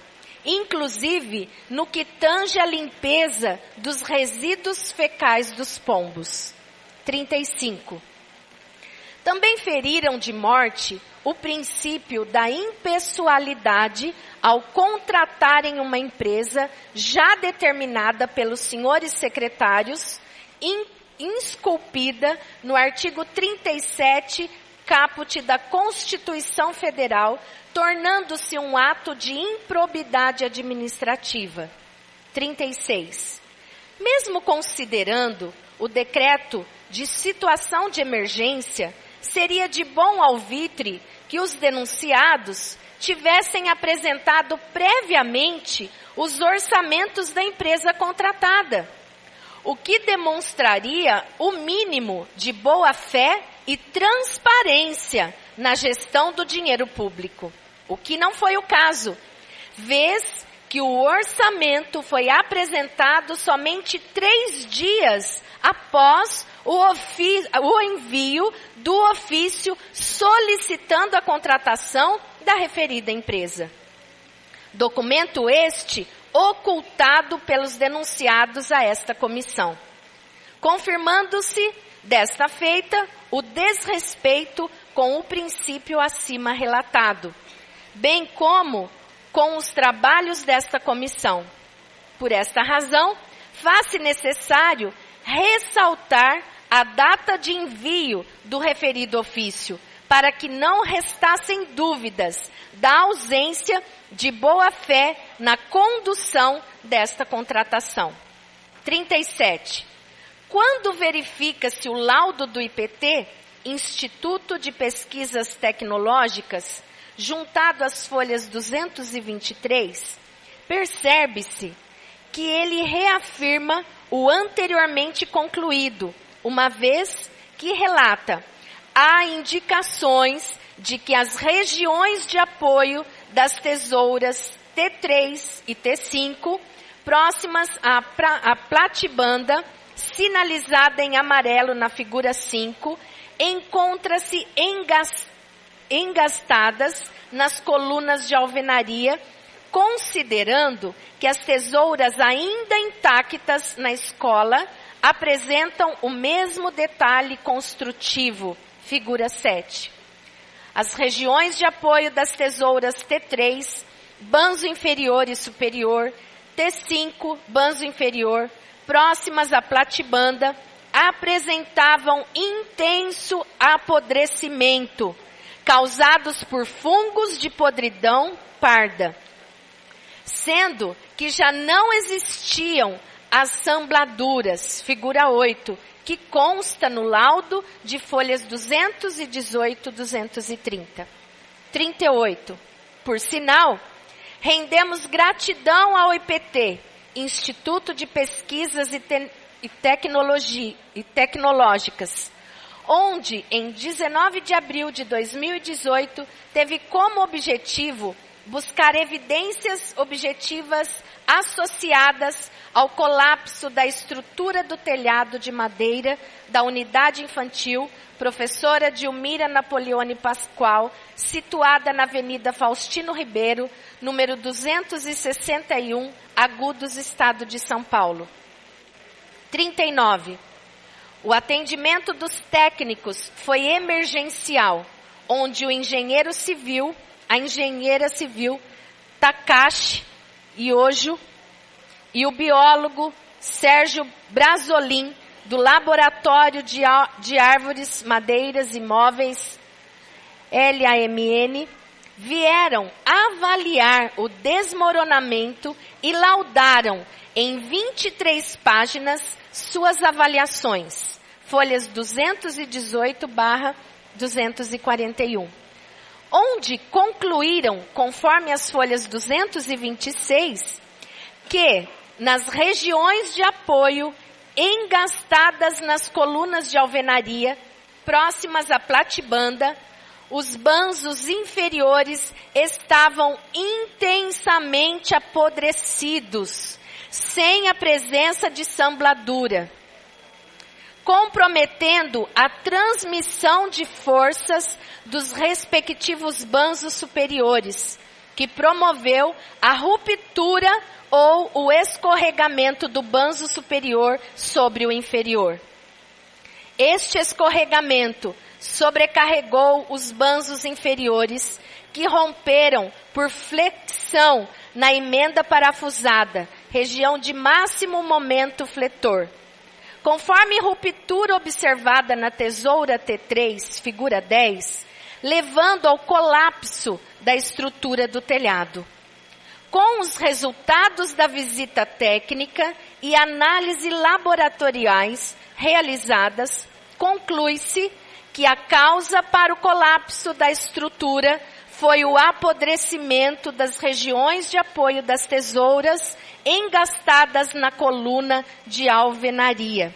inclusive no que tange à limpeza dos resíduos fecais dos pombos. 35. Também feriram de morte o princípio da impessoalidade ao contratarem uma empresa já determinada pelos senhores secretários, esculpida no artigo 37, caput da Constituição Federal, tornando-se um ato de improbidade administrativa. 36. Mesmo considerando o decreto de situação de emergência, seria de bom alvitre que os denunciados tivessem apresentado previamente os orçamentos da empresa contratada, o que demonstraria o mínimo de boa-fé e transparência na gestão do dinheiro público, o que não foi o caso, vez que o orçamento foi apresentado somente 3 dias após o envio do ofício solicitando a contratação da referida empresa. Documento este ocultado pelos denunciados a esta comissão, confirmando-se, desta feita, o desrespeito com o princípio acima relatado, bem como com os trabalhos desta comissão. Por esta razão, faz-se necessário ressaltar a data de envio do referido ofício, para que não restassem dúvidas da ausência de boa-fé na condução desta contratação. 37. Quando verifica-se o laudo do IPT, Instituto de Pesquisas Tecnológicas, juntado às folhas 223, percebe-se que ele reafirma o anteriormente concluído, uma vez que relata: há indicações de que as regiões de apoio das tesouras T3 e T5, próximas à platibanda, sinalizada em amarelo na figura 5, encontra-se engastadas nas colunas de alvenaria, considerando que as tesouras ainda intactas na escola apresentam o mesmo detalhe construtivo, figura 7. As regiões de apoio das tesouras T3, banzo inferior e superior, T5, banzo inferior, próximas à platibanda, apresentavam intenso apodrecimento, causados por fungos de podridão parda, sendo que já não existiam assambladuras, figura 8, que consta no laudo de folhas 218 e 230. 38. Por sinal, rendemos gratidão ao IPT, Instituto de Pesquisas Tecnológicas, onde, em 19 de abril de 2018, teve como objetivo buscar evidências objetivas associadas ao colapso da estrutura do telhado de madeira da unidade infantil Professora Dilmira Napoleone Pascoal, situada na Avenida Faustino Ribeiro, número 261, Agudos, Estado de São Paulo. 39. O atendimento dos técnicos foi emergencial, onde a engenheira civil Takashi Iojo e o biólogo Sérgio Brasolin, do Laboratório de Árvores, Madeiras e Móveis, LAMN, vieram avaliar o desmoronamento e laudaram em 23 páginas suas avaliações, folhas 218/241, onde concluíram, conforme as folhas 226, que nas regiões de apoio engastadas nas colunas de alvenaria, próximas à platibanda, os banzos inferiores estavam intensamente apodrecidos, sem a presença de sambladura, comprometendo a transmissão de forças dos respectivos banzos superiores, que promoveu a ruptura ou o escorregamento do banzo superior sobre o inferior. Este escorregamento sobrecarregou os banzos inferiores, que romperam por flexão na emenda parafusada, região de máximo momento fletor. Conforme ruptura observada na tesoura T3, figura 10, levando ao colapso da estrutura do telhado. Com os resultados da visita técnica e análise laboratoriais realizadas, conclui-se que a causa para o colapso da estrutura foi o apodrecimento das regiões de apoio das tesouras engastadas na coluna de alvenaria,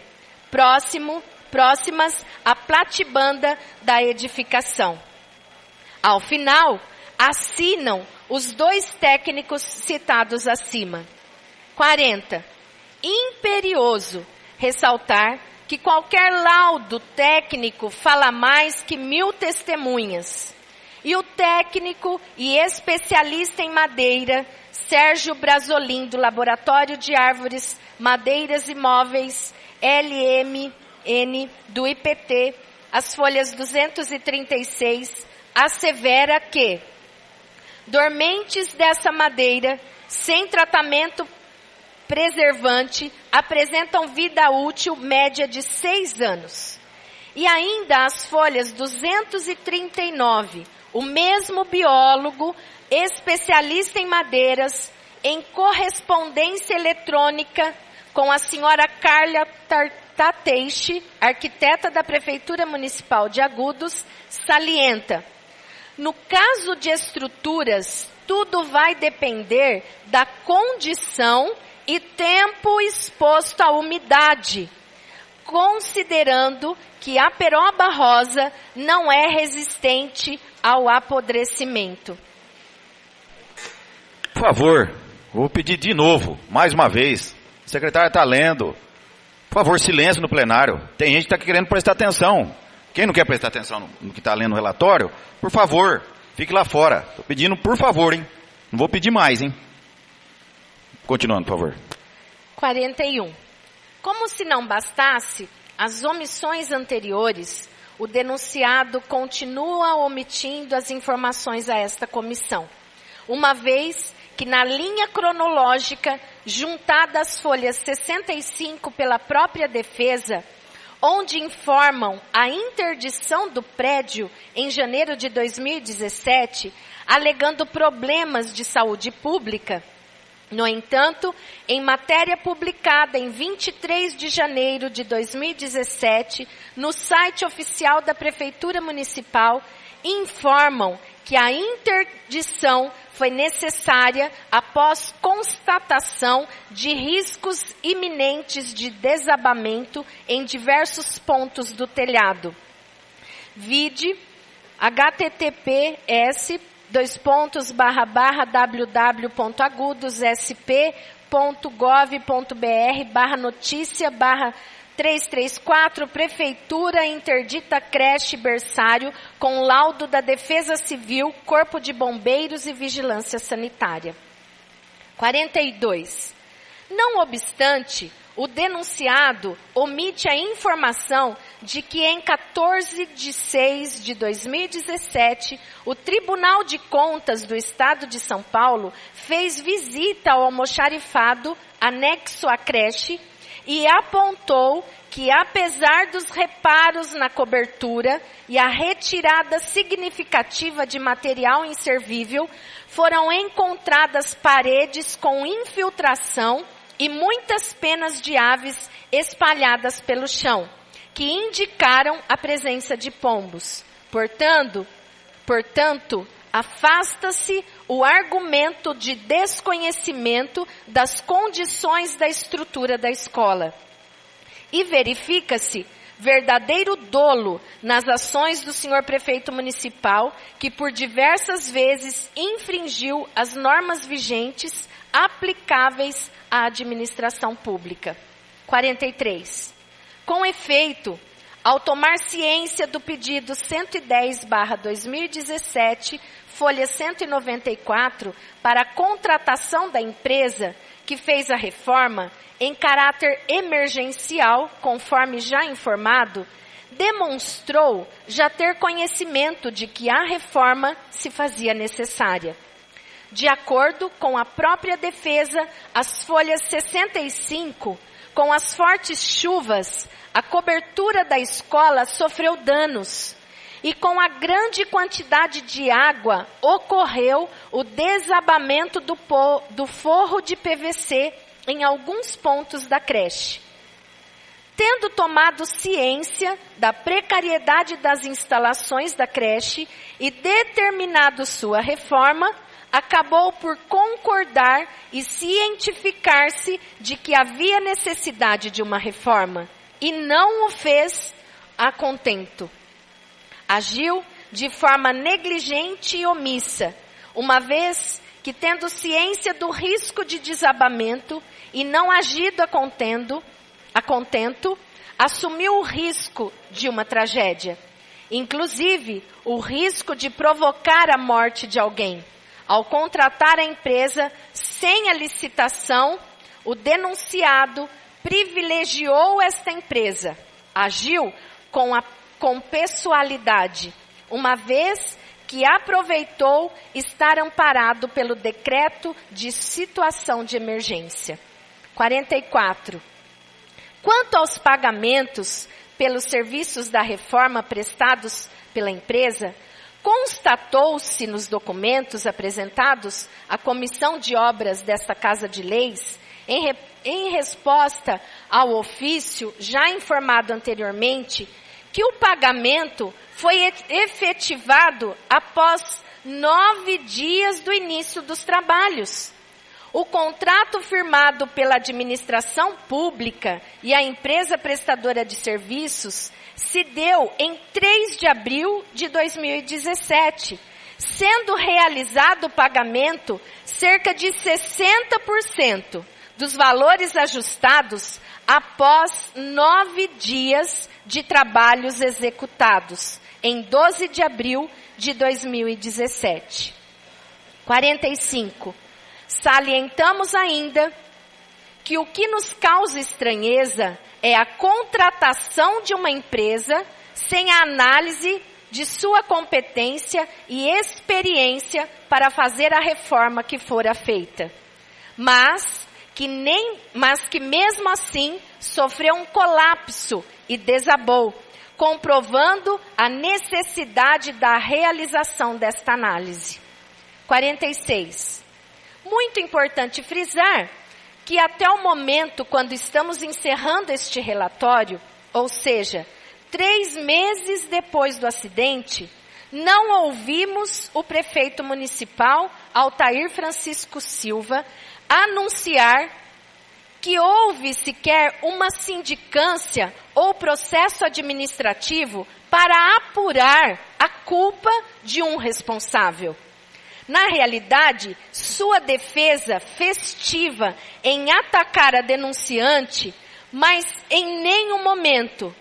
próximas à platibanda da edificação. Ao final, assinam os 2 técnicos citados acima. 40. Imperioso ressaltar que qualquer laudo técnico fala mais que 1000 testemunhas. E o técnico e especialista em madeira, Sérgio Brasolim, do Laboratório de Árvores, Madeiras e Móveis, LMN, do IPT, as folhas 236, assevera que dormentes dessa madeira, sem tratamento preservante, apresentam vida útil média de 6 anos. E ainda as folhas 239, o mesmo biólogo, especialista em madeiras, em correspondência eletrônica com a senhora Carla Tateixe, arquiteta da Prefeitura Municipal de Agudos, salienta: no caso de estruturas, tudo vai depender da condição e tempo exposto à umidade, considerando que a peroba rosa não é resistente ao apodrecimento. Por favor, vou pedir de novo, mais uma vez. A secretária está lendo. Por favor, silêncio no plenário. Tem gente que está querendo prestar atenção. Quem não quer prestar atenção no que está lendo o relatório, por favor, fique lá fora. Estou pedindo, por favor, hein? Não vou pedir mais, hein? Continuando, por favor. 41. Como se não bastasse as omissões anteriores, o denunciado continua omitindo as informações a esta comissão, uma vez que na linha cronológica, juntada às folhas 65 pela própria defesa, onde informam a interdição do prédio em janeiro de 2017, alegando problemas de saúde pública. No entanto, em matéria publicada em 23 de janeiro de 2017, no site oficial da Prefeitura Municipal, informam que a interdição foi necessária após constatação de riscos iminentes de desabamento em diversos pontos do telhado. Vide https://www.agudos.sp.gov.br/notícia/334 Prefeitura interdita creche berçário com laudo da Defesa Civil, Corpo de Bombeiros e Vigilância Sanitária. 42. Não obstante, o denunciado omite a informação de que em 14 de 6 de 2017, o Tribunal de Contas do Estado de São Paulo fez visita ao almoxarifado anexo à creche e apontou que, apesar dos reparos na cobertura e a retirada significativa de material inservível, foram encontradas paredes com infiltração e muitas penas de aves espalhadas pelo chão, que indicaram a presença de pombos. Portanto, afasta-se o argumento de desconhecimento das condições da estrutura da escola. E verifica-se verdadeiro dolo nas ações do senhor prefeito municipal, que por diversas vezes infringiu as normas vigentes aplicáveis à administração pública. 43. Com efeito, ao tomar ciência do pedido 110/2017, folha 194, para a contratação da empresa que fez a reforma, em caráter emergencial, conforme já informado, demonstrou já ter conhecimento de que a reforma se fazia necessária. De acordo com a própria defesa, as folhas 65, com as fortes chuvas, a cobertura da escola sofreu danos. E com a grande quantidade de água, ocorreu o desabamento do forro de PVC em alguns pontos da creche. Tendo tomado ciência da precariedade das instalações da creche e determinado sua reforma, acabou por concordar e cientificar-se de que havia necessidade de uma reforma, e não o fez a contento. Agiu de forma negligente e omissa, uma vez que, tendo ciência do risco de desabamento e não agido a contento, assumiu o risco de uma tragédia, inclusive o risco de provocar a morte de alguém. Ao contratar a empresa sem a licitação, o denunciado privilegiou esta empresa, agiu com pessoalidade, uma vez que aproveitou estar amparado pelo decreto de situação de emergência. 44. Quanto aos pagamentos pelos serviços da reforma prestados pela empresa, constatou-se nos documentos apresentados à Comissão de Obras desta Casa de Leis, em resposta ao ofício já informado anteriormente, que o pagamento foi efetivado após 9 dias do início dos trabalhos. O contrato firmado pela administração pública e a empresa prestadora de serviços se deu em 3 de abril de 2017, sendo realizado o pagamento cerca de 60% dos valores ajustados após 9 dias de trabalhos executados, em 12 de abril de 2017. 45. Salientamos ainda que o que nos causa estranheza é a contratação de uma empresa sem a análise de sua competência e experiência para fazer a reforma que fora feita. Mas que mesmo assim sofreu um colapso e desabou, comprovando a necessidade da realização desta análise. 46. Muito importante frisar que até o momento, quando estamos encerrando este relatório, ou seja, 3 meses depois do acidente, não ouvimos o prefeito municipal, Altair Francisco Silva, anunciar que houve sequer uma sindicância ou processo administrativo para apurar a culpa de um responsável. Na realidade, sua defesa festiva em atacar a denunciante, mas em nenhum momento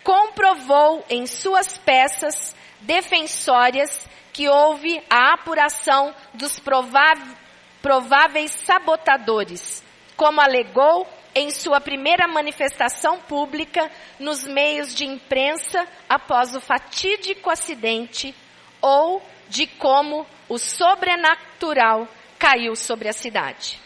comprovou em suas peças defensórias que houve a apuração dos prováveis sabotadores, como alegou em sua primeira manifestação pública nos meios de imprensa após o fatídico acidente, ou de como o sobrenatural caiu sobre a cidade.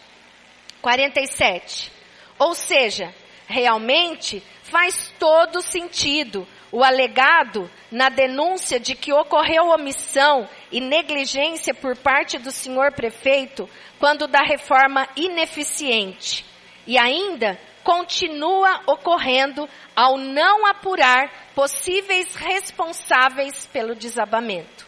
47. Ou seja, realmente faz todo sentido o alegado na denúncia de que ocorreu omissão e negligência por parte do senhor prefeito quando da reforma ineficiente. E ainda continua ocorrendo ao não apurar possíveis responsáveis pelo desabamento.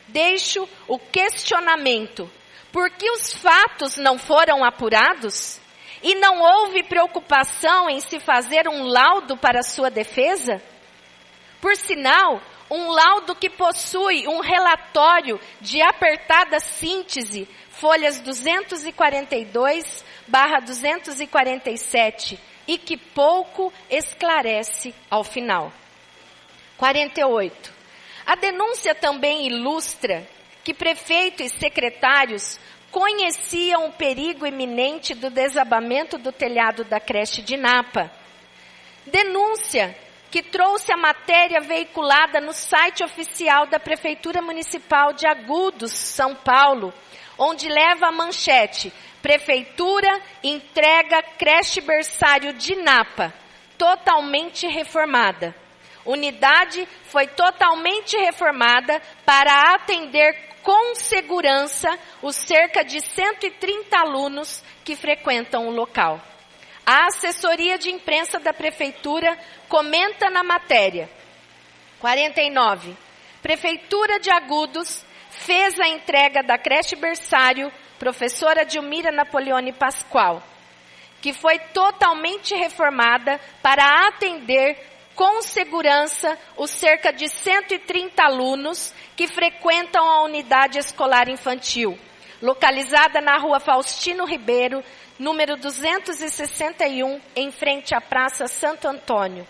Deixo o questionamento: por que os fatos não foram apurados? E não houve preocupação em se fazer um laudo para sua defesa? Por sinal, um laudo que possui um relatório de apertada síntese, folhas 242/247, e que pouco esclarece ao final. 48. A denúncia também ilustra que prefeito e secretários conheciam o perigo iminente do desabamento do telhado da creche de Napa. Denúncia que trouxe a matéria veiculada no site oficial da Prefeitura Municipal de Agudos, São Paulo, onde leva a manchete: Prefeitura entrega creche berçário de Napa, totalmente reformada. Unidade foi totalmente reformada para atender com segurança os cerca de 130 alunos que frequentam o local. A assessoria de imprensa da Prefeitura comenta na matéria. 49. Prefeitura de Agudos fez a entrega da creche berçário professora Dilmira Napoleone Pascoal, que foi totalmente reformada para atender com segurança os cerca de 130 alunos que frequentam a unidade escolar infantil, localizada na rua Faustino Ribeiro, número 261, em frente à Praça Santo Antônio.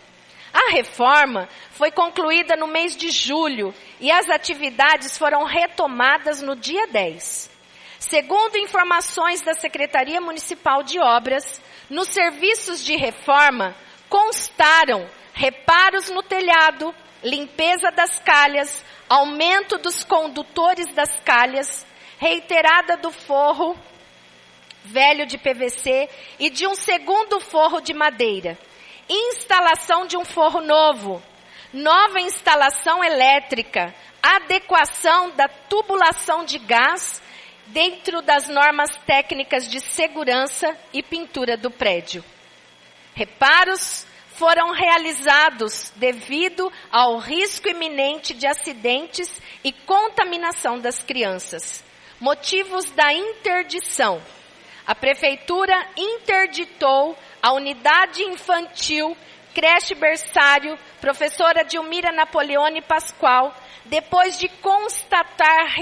A reforma foi concluída no mês de julho e as atividades foram retomadas no dia 10. Segundo informações da Secretaria Municipal de Obras, nos serviços de reforma constaram reparos no telhado, limpeza das calhas, aumento dos condutores das calhas, reiterada do forro velho de PVC e de um segundo forro de madeira, instalação de um forro novo, nova instalação elétrica, adequação da tubulação de gás dentro das normas técnicas de segurança e pintura do prédio. Reparos foram realizados devido ao risco iminente de acidentes e contaminação das crianças. Motivos da interdição. A Prefeitura interditou a unidade infantil, creche berçário, professora Dilmira Napoleone Pascoal, depois de constatar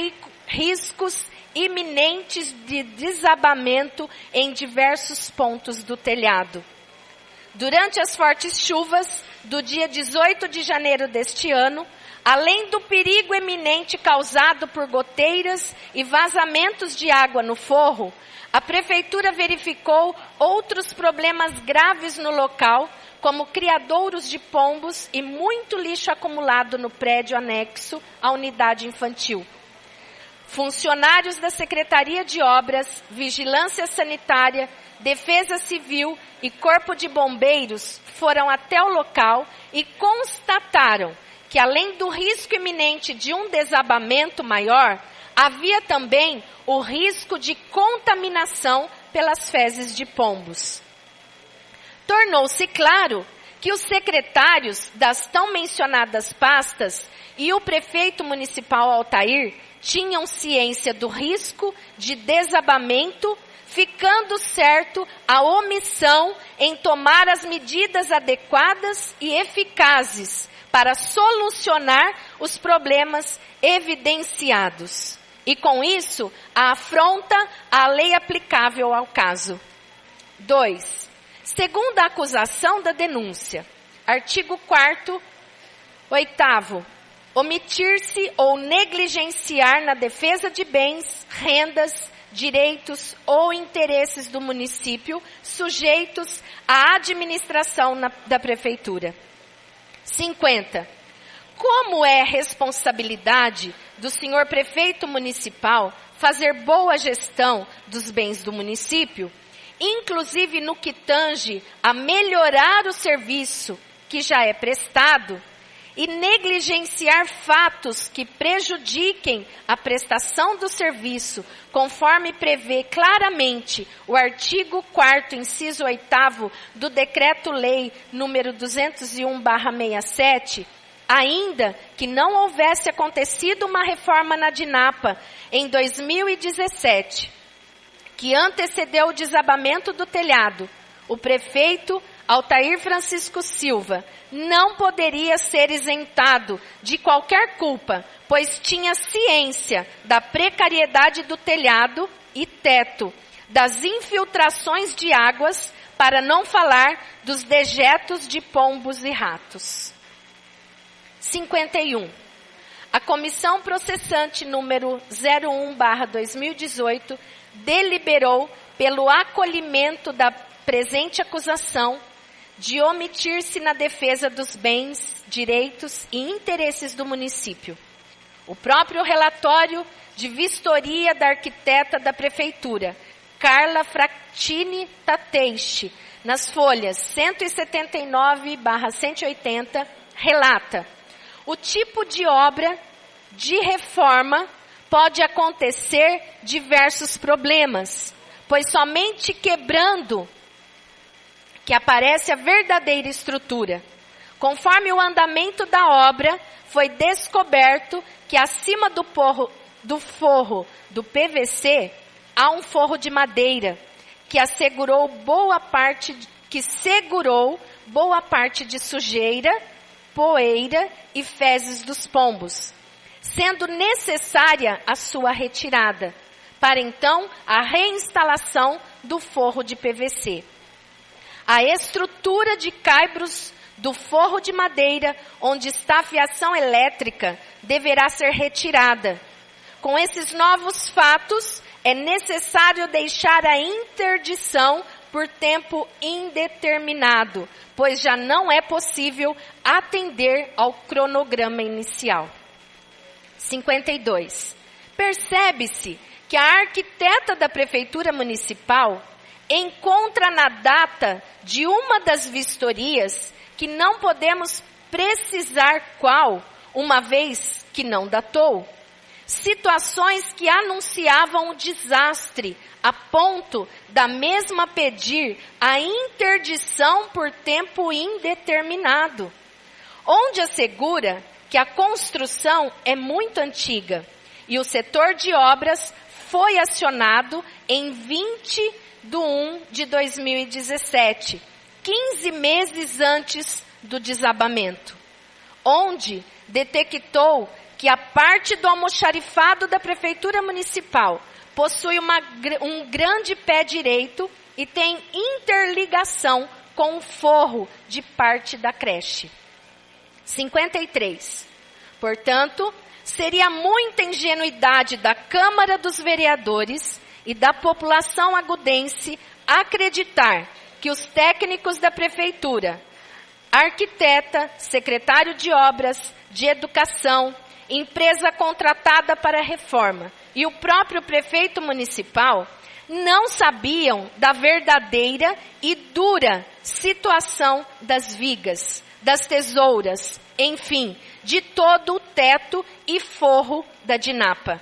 riscos iminentes de desabamento em diversos pontos do telhado. Durante as fortes chuvas do dia 18 de janeiro deste ano, além do perigo eminente causado por goteiras e vazamentos de água no forro, a Prefeitura verificou outros problemas graves no local, como criadouros de pombos e muito lixo acumulado no prédio anexo à unidade infantil. Funcionários da Secretaria de Obras, Vigilância Sanitária, Defesa Civil e Corpo de Bombeiros foram até o local e constataram que, além do risco iminente de um desabamento maior, havia também o risco de contaminação pelas fezes de pombos. Tornou-se claro que os secretários das tão mencionadas pastas e o prefeito municipal Altair tinham ciência do risco de desabamento, ficando certo a omissão em tomar as medidas adequadas e eficazes para solucionar os problemas evidenciados. E com isso, a afronta à lei aplicável ao caso. 2. Segundo a acusação da denúncia, artigo 4º, 8º, omitir-se ou negligenciar na defesa de bens, rendas, direitos ou interesses do município sujeitos à administração da Prefeitura. 50. Como é responsabilidade do senhor prefeito municipal fazer boa gestão dos bens do município, inclusive no que tange a melhorar o serviço que já é prestado, e negligenciar fatos que prejudiquem a prestação do serviço, conforme prevê claramente o artigo 4º, inciso 8º do Decreto-Lei número 201/67, ainda que não houvesse acontecido uma reforma na DINAPA em 2017, que antecedeu o desabamento do telhado, o prefeito Altair Francisco Silva não poderia ser isentado de qualquer culpa, pois tinha ciência da precariedade do telhado e teto, das infiltrações de águas, para não falar dos dejetos de pombos e ratos. 51. A comissão processante número 01/2018 deliberou pelo acolhimento da presente acusação, de omitir-se na defesa dos bens, direitos e interesses do município. O próprio relatório de vistoria da arquiteta da Prefeitura, Carla Frattini Tateishi, nas folhas 179/180, relata: o tipo de obra de reforma pode acontecer diversos problemas, pois somente quebrando que aparece a verdadeira estrutura. Conforme o andamento da obra, foi descoberto que acima do forro do PVC há um forro de madeira que segurou boa parte de sujeira, poeira e fezes dos pombos, sendo necessária a sua retirada, para então a reinstalação do forro de PVC. A estrutura de caibros do forro de madeira, onde está a fiação elétrica, deverá ser retirada. Com esses novos fatos, é necessário deixar a interdição por tempo indeterminado, pois já não é possível atender ao cronograma inicial. 52. Percebe-se que a arquiteta da Prefeitura Municipal encontra na data de uma das vistorias, que não podemos precisar qual, uma vez que não datou, situações que anunciavam o desastre, a ponto da mesma pedir a interdição por tempo indeterminado, onde assegura que a construção é muito antiga e o setor de obras foi acionado em 20/1/2017, 15 meses antes do desabamento, onde detectou que a parte do almoxarifado da Prefeitura Municipal possui um grande pé direito e tem interligação com o forro de parte da creche. 53. Portanto, seria muita ingenuidade da Câmara dos Vereadores e da população agudense acreditar que os técnicos da Prefeitura, arquiteta, secretário de Obras, de Educação, empresa contratada para a reforma e o próprio prefeito municipal não sabiam da verdadeira e dura situação das vigas, das tesouras, enfim, de todo o teto e forro da Dinapa.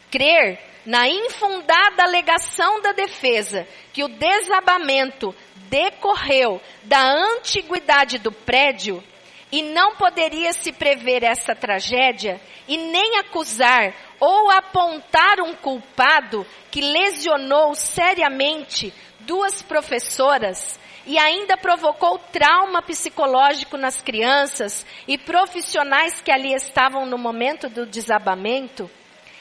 Crer na infundada alegação da defesa que o desabamento decorreu da antiguidade do prédio e não poderia se prever essa tragédia e nem acusar ou apontar um culpado que lesionou seriamente 2 professoras e ainda provocou trauma psicológico nas crianças e profissionais que ali estavam no momento do desabamento,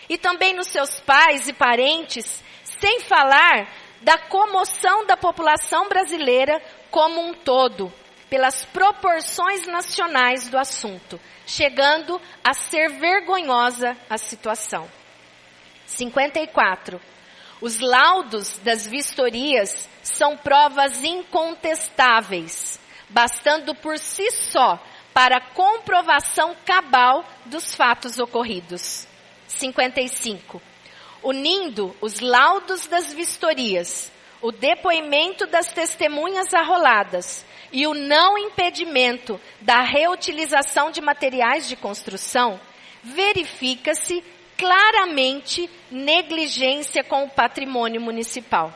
e também nos seus pais e parentes, sem falar da comoção da população brasileira como um todo, pelas proporções nacionais do assunto, chegando a ser vergonhosa a situação. 54. Os laudos das vistorias são provas incontestáveis, bastando por si só para a comprovação cabal dos fatos ocorridos. 55. Unindo os laudos das vistorias, o depoimento das testemunhas arroladas e o não impedimento da reutilização de materiais de construção, verifica-se claramente negligência com o patrimônio municipal.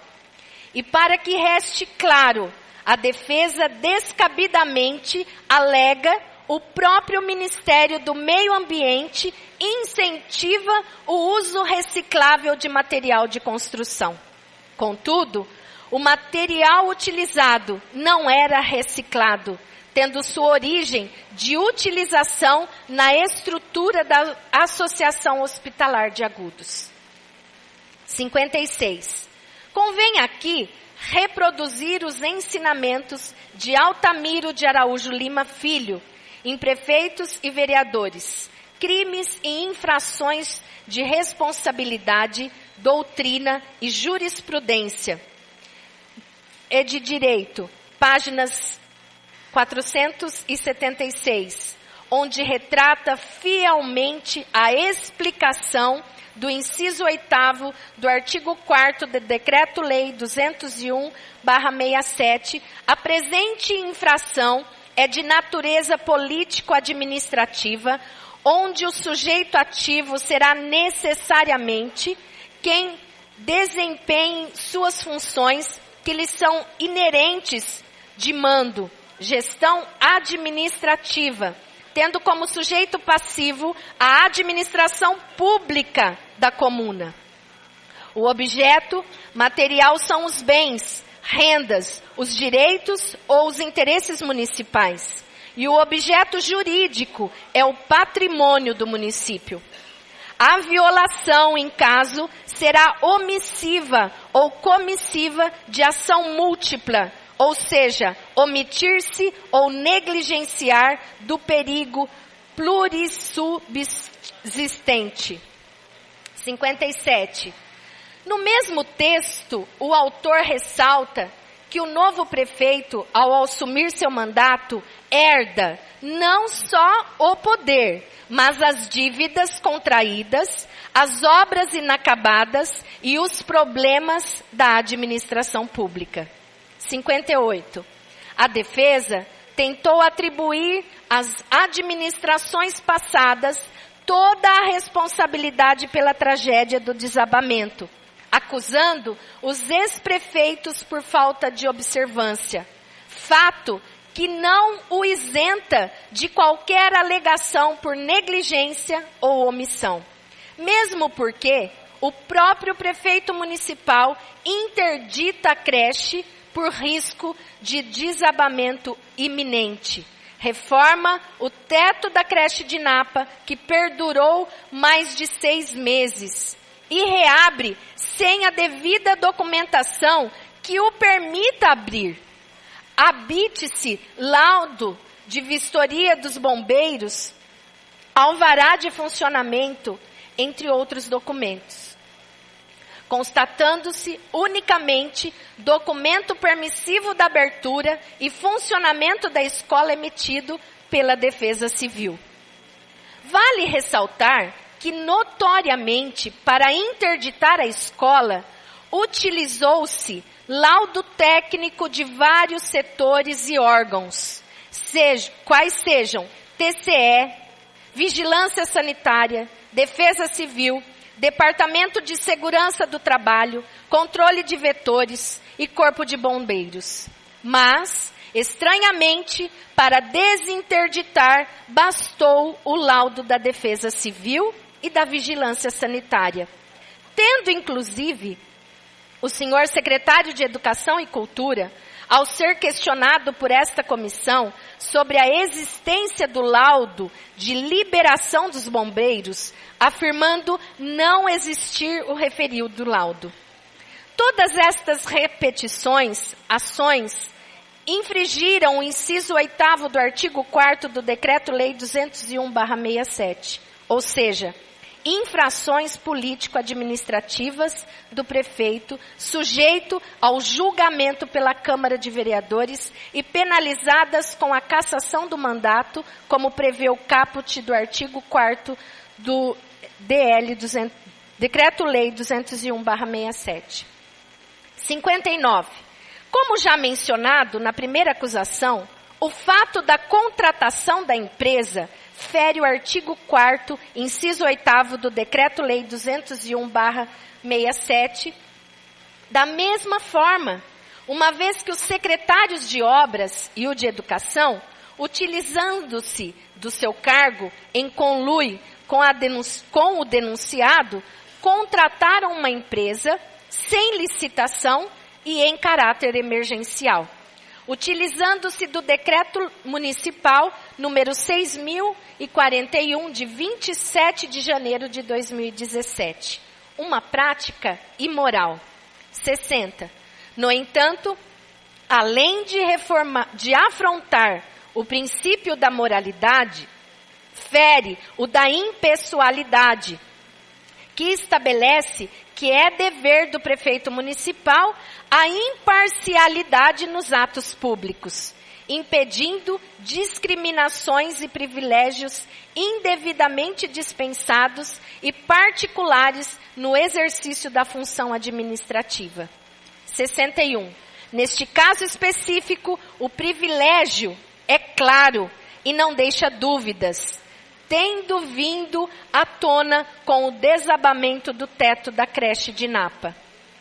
E para que reste claro, a defesa descabidamente alega o próprio Ministério do Meio Ambiente incentiva o uso reciclável de material de construção. Contudo, o material utilizado não era reciclado, tendo sua origem de utilização na estrutura da Associação Hospitalar de Agudos. 56. Convém aqui reproduzir os ensinamentos de Altamiro de Araújo Lima Filho, em Prefeitos e Vereadores, Crimes e Infrações de Responsabilidade, Doutrina e Jurisprudência. É de Direito, páginas 476, onde retrata fielmente a explicação do inciso 8º do artigo 4º do Decreto-Lei 201/67, a presente infração é de natureza político-administrativa, onde o sujeito ativo será necessariamente quem desempenhe suas funções que lhe são inerentes de mando, gestão administrativa, tendo como sujeito passivo a administração pública da comuna. O objeto material são os bens, rendas, os direitos ou os interesses municipais. E o objeto jurídico é o patrimônio do município. A violação, em caso, será omissiva ou comissiva de ação múltipla, ou seja, omitir-se ou negligenciar do perigo plurissubsistente. 57. No mesmo texto, o autor ressalta que o novo prefeito, ao assumir seu mandato, herda não só o poder, mas as dívidas contraídas, as obras inacabadas e os problemas da administração pública. 58. A defesa tentou atribuir às administrações passadas toda a responsabilidade pela tragédia do desabamento, acusando os ex-prefeitos por falta de observância. Fato que não o isenta de qualquer alegação por negligência ou omissão. Mesmo porque o próprio prefeito municipal interdita a creche por risco de desabamento iminente. Reforma o teto da creche de Napa, que perdurou mais de 6 meses. E reabre sem a devida documentação que o permita abrir. Habite-se laudo de vistoria dos bombeiros, alvará de funcionamento, entre outros documentos. Constatando-se unicamente documento permissivo da abertura e funcionamento da escola emitido pela Defesa Civil. Vale ressaltar que notoriamente, para interditar a escola, utilizou-se laudo técnico de vários setores e órgãos, quais sejam TCE, Vigilância Sanitária, Defesa Civil, Departamento de Segurança do Trabalho, Controle de Vetores e Corpo de Bombeiros. Mas, estranhamente, para desinterditar, bastou o laudo da Defesa Civil e da Vigilância Sanitária. Tendo, inclusive, o senhor secretário de Educação e Cultura, ao ser questionado por esta comissão sobre a existência do laudo de liberação dos bombeiros, afirmando não existir o referido laudo. Todas estas ações, infringiram o inciso 8º do artigo 4º do Decreto-Lei 201/67, ou seja, infrações político-administrativas do prefeito, sujeito ao julgamento pela Câmara de Vereadores e penalizadas com a cassação do mandato, como prevê o caput do artigo 4º do Decreto-Lei 201/67. 59. Como já mencionado na primeira acusação, o fato da contratação da empresa fere o artigo 4º, inciso 8º do Decreto-Lei 201/67, da mesma forma, uma vez que os secretários de obras e o de educação, utilizando-se do seu cargo em conluio com o denunciado, contrataram uma empresa sem licitação e em caráter emergencial, utilizando-se do Decreto Municipal número 6.041, de 27 de janeiro de 2017. Uma prática imoral. 60. No entanto, além de afrontar o princípio da moralidade, fere o da impessoalidade, que estabelece que é dever do prefeito municipal a imparcialidade nos atos públicos impedindo discriminações e privilégios indevidamente dispensados e particulares no exercício da função administrativa. 61. Neste caso específico, o privilégio é claro e não deixa dúvidas, tendo vindo à tona com o desabamento do teto da creche de Napa.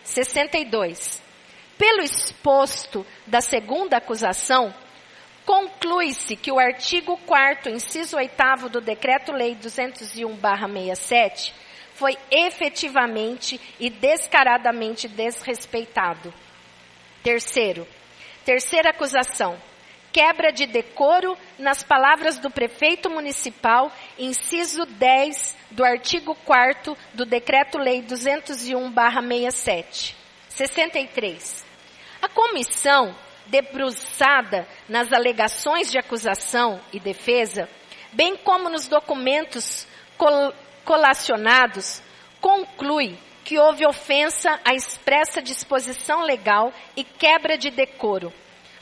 62. Pelo exposto da segunda acusação, conclui-se que o artigo 4º, inciso 8º do Decreto-Lei 201/67 foi efetivamente e descaradamente desrespeitado. Terceira acusação. Quebra de decoro nas palavras do prefeito municipal, inciso 10 do artigo 4º do Decreto-Lei 201/67. 63. A comissão, debruçada nas alegações de acusação e defesa, bem como nos documentos colacionados, conclui que houve ofensa à expressa disposição legal e quebra de decoro,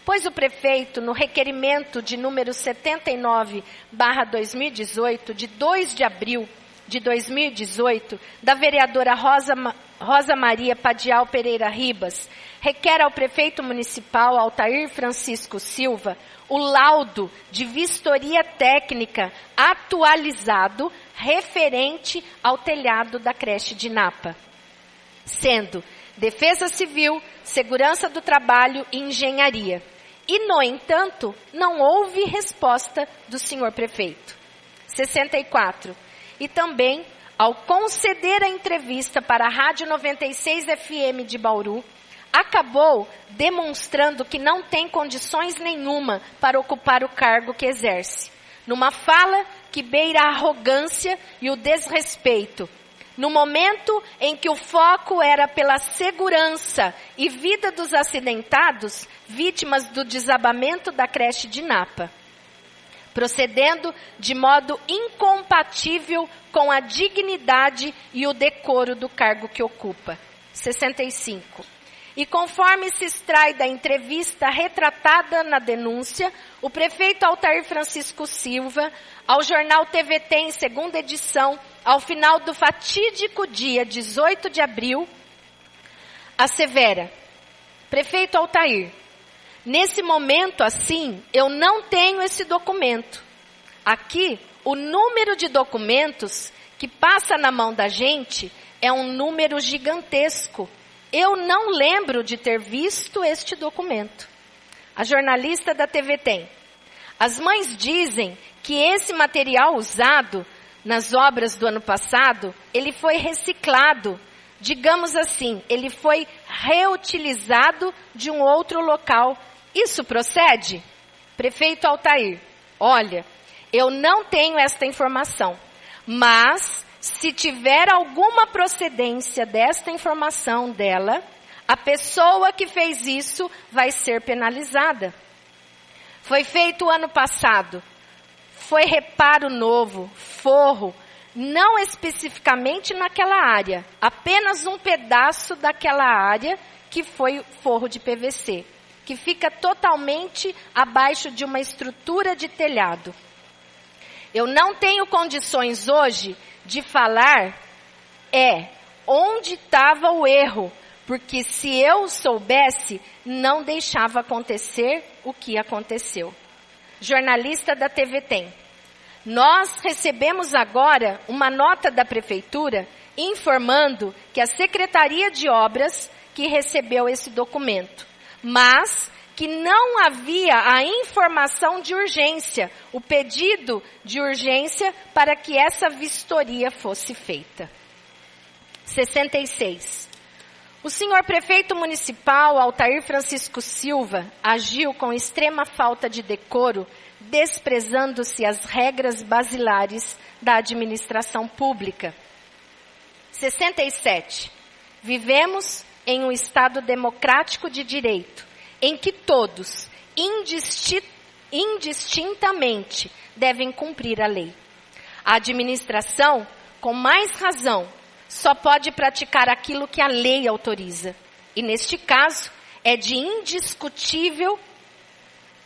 pois o prefeito, no requerimento de número 79/2018, de 2 de abril de 2018, da vereadora Rosa Maria Padial Pereira Ribas, requer ao prefeito municipal Altair Francisco Silva o laudo de vistoria técnica atualizado referente ao telhado da creche de Napa, sendo Defesa Civil, Segurança do Trabalho e Engenharia. E, no entanto, não houve resposta do senhor prefeito. 64. E também, ao conceder a entrevista para a Rádio 96 FM de Bauru, acabou demonstrando que não tem condições nenhuma para ocupar o cargo que exerce, numa fala que beira a arrogância e o desrespeito, no momento em que o foco era pela segurança e vida dos acidentados, vítimas do desabamento da creche de Napa, procedendo de modo incompatível com a dignidade e o decoro do cargo que ocupa. 65. E conforme se extrai da entrevista retratada na denúncia, o prefeito Altair Francisco Silva, ao jornal TVT em segunda edição, ao final do fatídico dia 18 de abril, assevera: prefeito Altair, nesse momento assim, eu não tenho esse documento. Aqui, o número de documentos que passa na mão da gente é um número gigantesco. Eu não lembro de ter visto este documento. A jornalista da TVT. As mães dizem que esse material usado nas obras do ano passado, ele foi reciclado. Digamos assim, ele foi reutilizado de um outro local. Isso procede? Prefeito Altair, olha, eu não tenho esta informação, mas se tiver alguma procedência desta informação dela, a pessoa que fez isso vai ser penalizada. Foi feito o ano passado, foi reparo novo, forro, não especificamente naquela área, apenas um pedaço daquela área que foi forro de PVC, que fica totalmente abaixo de uma estrutura de telhado. Eu não tenho condições hoje de falar onde estava o erro, porque se eu soubesse, não deixava acontecer o que aconteceu. Jornalista da TVT. Nós recebemos agora uma nota da prefeitura informando que a Secretaria de Obras que recebeu esse documento, mas que não havia a informação de urgência, o pedido de urgência para que essa vistoria fosse feita. 66. O senhor prefeito municipal, Altair Francisco Silva, agiu com extrema falta de decoro, desprezando-se as regras basilares da administração pública. 67. Vivemos em um Estado democrático de direito, em que todos, indistintamente, devem cumprir a lei. A administração, com mais razão, só pode praticar aquilo que a lei autoriza. E, neste caso, é de indiscutível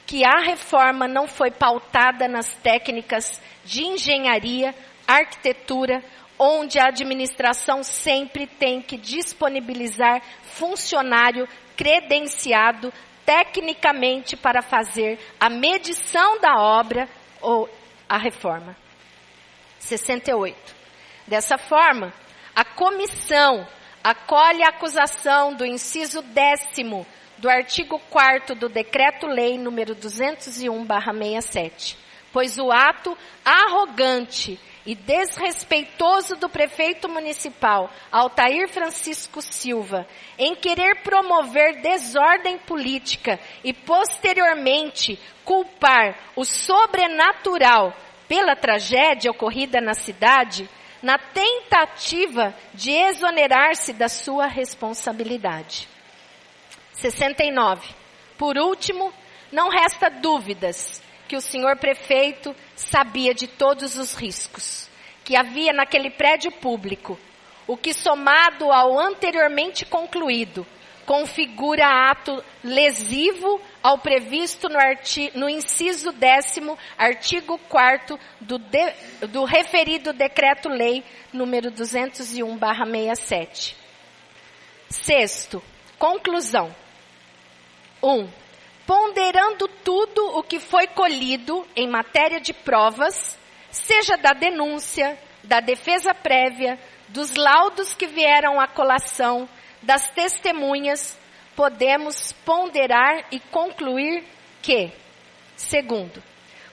que a reforma não foi pautada nas técnicas de engenharia, arquitetura, onde a administração sempre tem que disponibilizar funcionário credenciado tecnicamente para fazer a medição da obra ou a reforma. 68. Dessa forma, a comissão acolhe a acusação do inciso 10º do artigo 4º do Decreto-Lei número 201/67, pois o ato arrogante e desrespeitoso do prefeito municipal, Altair Francisco Silva, em querer promover desordem política e, posteriormente, culpar o sobrenatural pela tragédia ocorrida na cidade, na tentativa de exonerar-se da sua responsabilidade. 69. Por último, não resta dúvidas que o senhor prefeito sabia de todos os riscos que havia naquele prédio público, o que, somado ao anteriormente concluído, configura ato lesivo ao previsto no inciso 10º, artigo 4º do referido Decreto-Lei número 201/67. Sexto, conclusão. 1. Ponderando tudo o que foi colhido em matéria de provas, seja da denúncia, da defesa prévia, dos laudos que vieram à colação, das testemunhas, podemos ponderar e concluir que, segundo,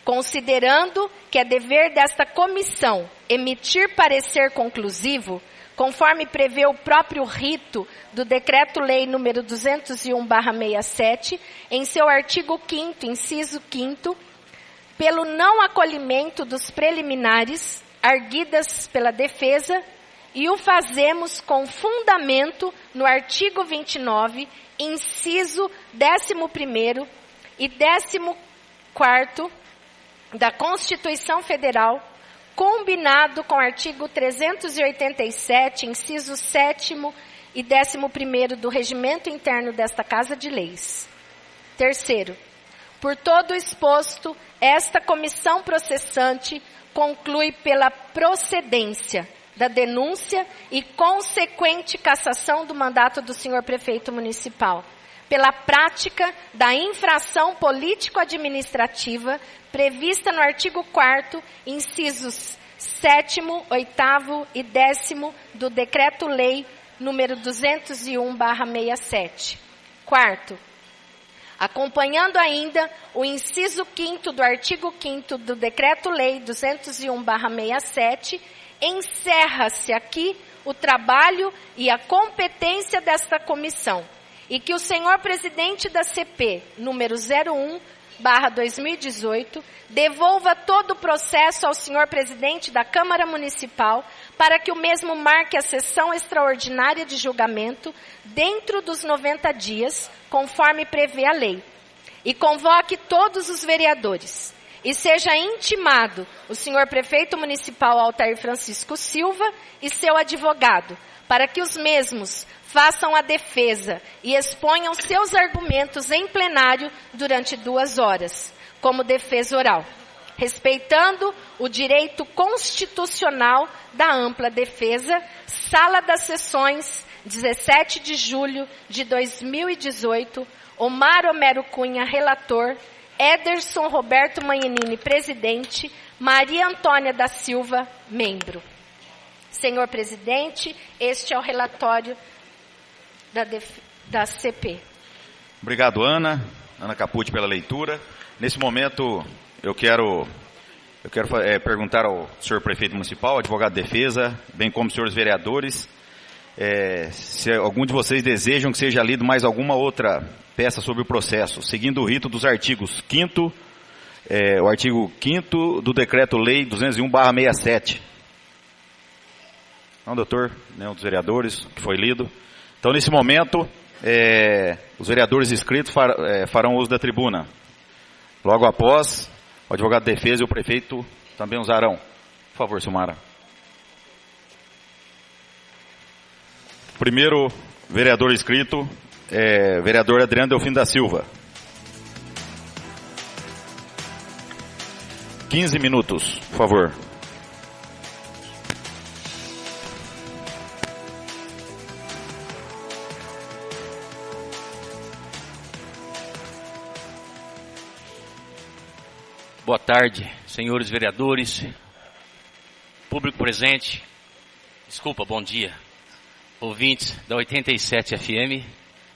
considerando que é dever desta comissão emitir parecer conclusivo, conforme prevê o próprio rito do Decreto-Lei número 201/67, em seu artigo 5º, inciso 5º, pelo não acolhimento dos preliminares arguidas pela defesa, e o fazemos com fundamento no artigo 29, inciso 11º e 14º da Constituição Federal, combinado com o artigo 387, inciso 7º e 11º do Regimento Interno desta Casa de Leis. Terceiro, por todo o exposto, esta comissão processante conclui pela procedência da denúncia e consequente cassação do mandato do senhor prefeito municipal, pela prática da infração político-administrativa prevista no artigo 4º, incisos 7º, 8º e 10º do Decreto-Lei número 201/67. Quarto, acompanhando ainda o inciso 5º do artigo 5º do Decreto-Lei 201/67, encerra-se aqui o trabalho e a competência desta comissão, e que o senhor presidente da CP, número 01/2018, devolva todo o processo ao senhor presidente da Câmara Municipal para que o mesmo marque a sessão extraordinária de julgamento dentro dos 90 dias, conforme prevê a lei, e convoque todos os vereadores. E seja intimado o senhor prefeito municipal Altair Francisco Silva e seu advogado, para que os mesmos façam a defesa e exponham seus argumentos em plenário durante 2 horas, como defesa oral, respeitando o direito constitucional da ampla defesa. Sala das Sessões, 17 de julho de 2018, Omar Homero Cunha, relator, Ederson Roberto Manhanini, presidente, Maria Antônia da Silva, membro. Senhor presidente, este é o relatório da CP. Obrigado, Ana Capucci, pela leitura. Nesse momento, eu quero perguntar ao senhor prefeito municipal, advogado de defesa, bem como os senhores vereadores, se algum de vocês desejam que seja lido mais alguma outra peça sobre o processo, seguindo o rito dos artigos 5º, o artigo 5º do Decreto-Lei 201/67. Não, doutor, nenhum dos vereadores que foi lido. Então, nesse momento, os vereadores inscritos farão uso da tribuna. Logo após, o advogado de defesa e o prefeito também usarão. Por favor, Silmara. Primeiro vereador inscrito, vereador Adriano Delfino da Silva. 15 minutos, por favor. Boa tarde, senhores vereadores, público presente, bom dia, ouvintes da 87 FM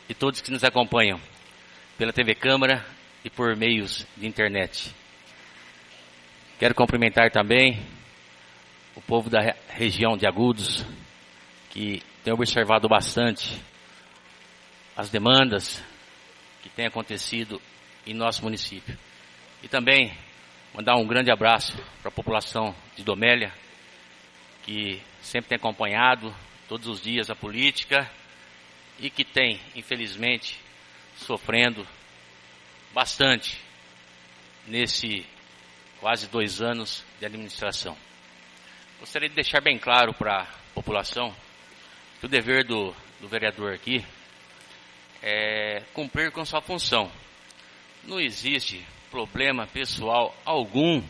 e todos que nos acompanham pela TV Câmara e por meios de internet. Quero cumprimentar também o povo da região de Agudos, que tem observado bastante as demandas que têm acontecido em nosso município. E também mandar um grande abraço para a população de Domélia, que sempre tem acompanhado todos os dias a política e que tem, infelizmente, sofrendo bastante nesse quase 2 anos de administração. Gostaria de deixar bem claro para a população que o dever do vereador aqui é cumprir com sua função. Não existe problema pessoal algum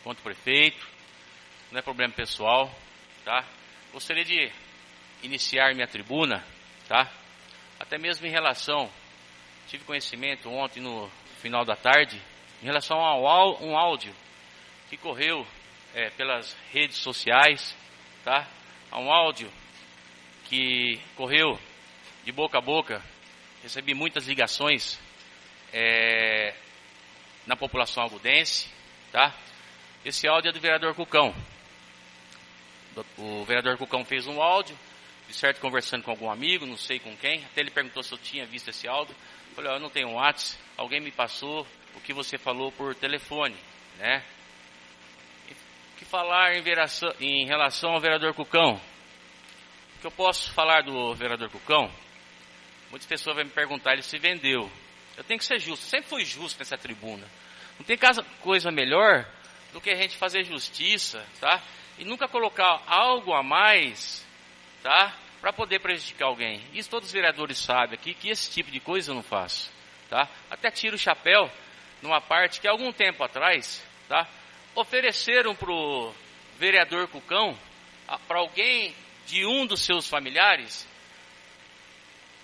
contra o prefeito, não é problema pessoal, tá? Gostaria de iniciar minha tribuna, tá? Até mesmo em relação, tive conhecimento ontem no final da tarde, em relação a um áudio que correu pelas redes sociais, tá? A um áudio que correu de boca a boca, recebi muitas ligações na população agudense, tá? Esse áudio é do vereador Cucão. O vereador Cucão fez um áudio, de certo conversando com algum amigo, não sei com quem, até ele perguntou se eu tinha visto esse áudio. Eu falei, eu não tenho um WhatsApp, alguém me passou o que você falou por telefone, né? O que falar em relação ao vereador Cucão? O que eu posso falar do vereador Cucão? Muitas pessoas vão me perguntar, ele se vendeu. Eu tenho que ser justo, sempre fui justo nessa tribuna. Não tem coisa melhor do que a gente fazer justiça, tá? E nunca colocar algo a mais, tá? Para poder prejudicar alguém. Isso todos os vereadores sabem aqui, que esse tipo de coisa eu não faço, tá? Até tiro o chapéu numa parte que algum tempo atrás, tá? Ofereceram pro vereador Cucão, para alguém de um dos seus familiares,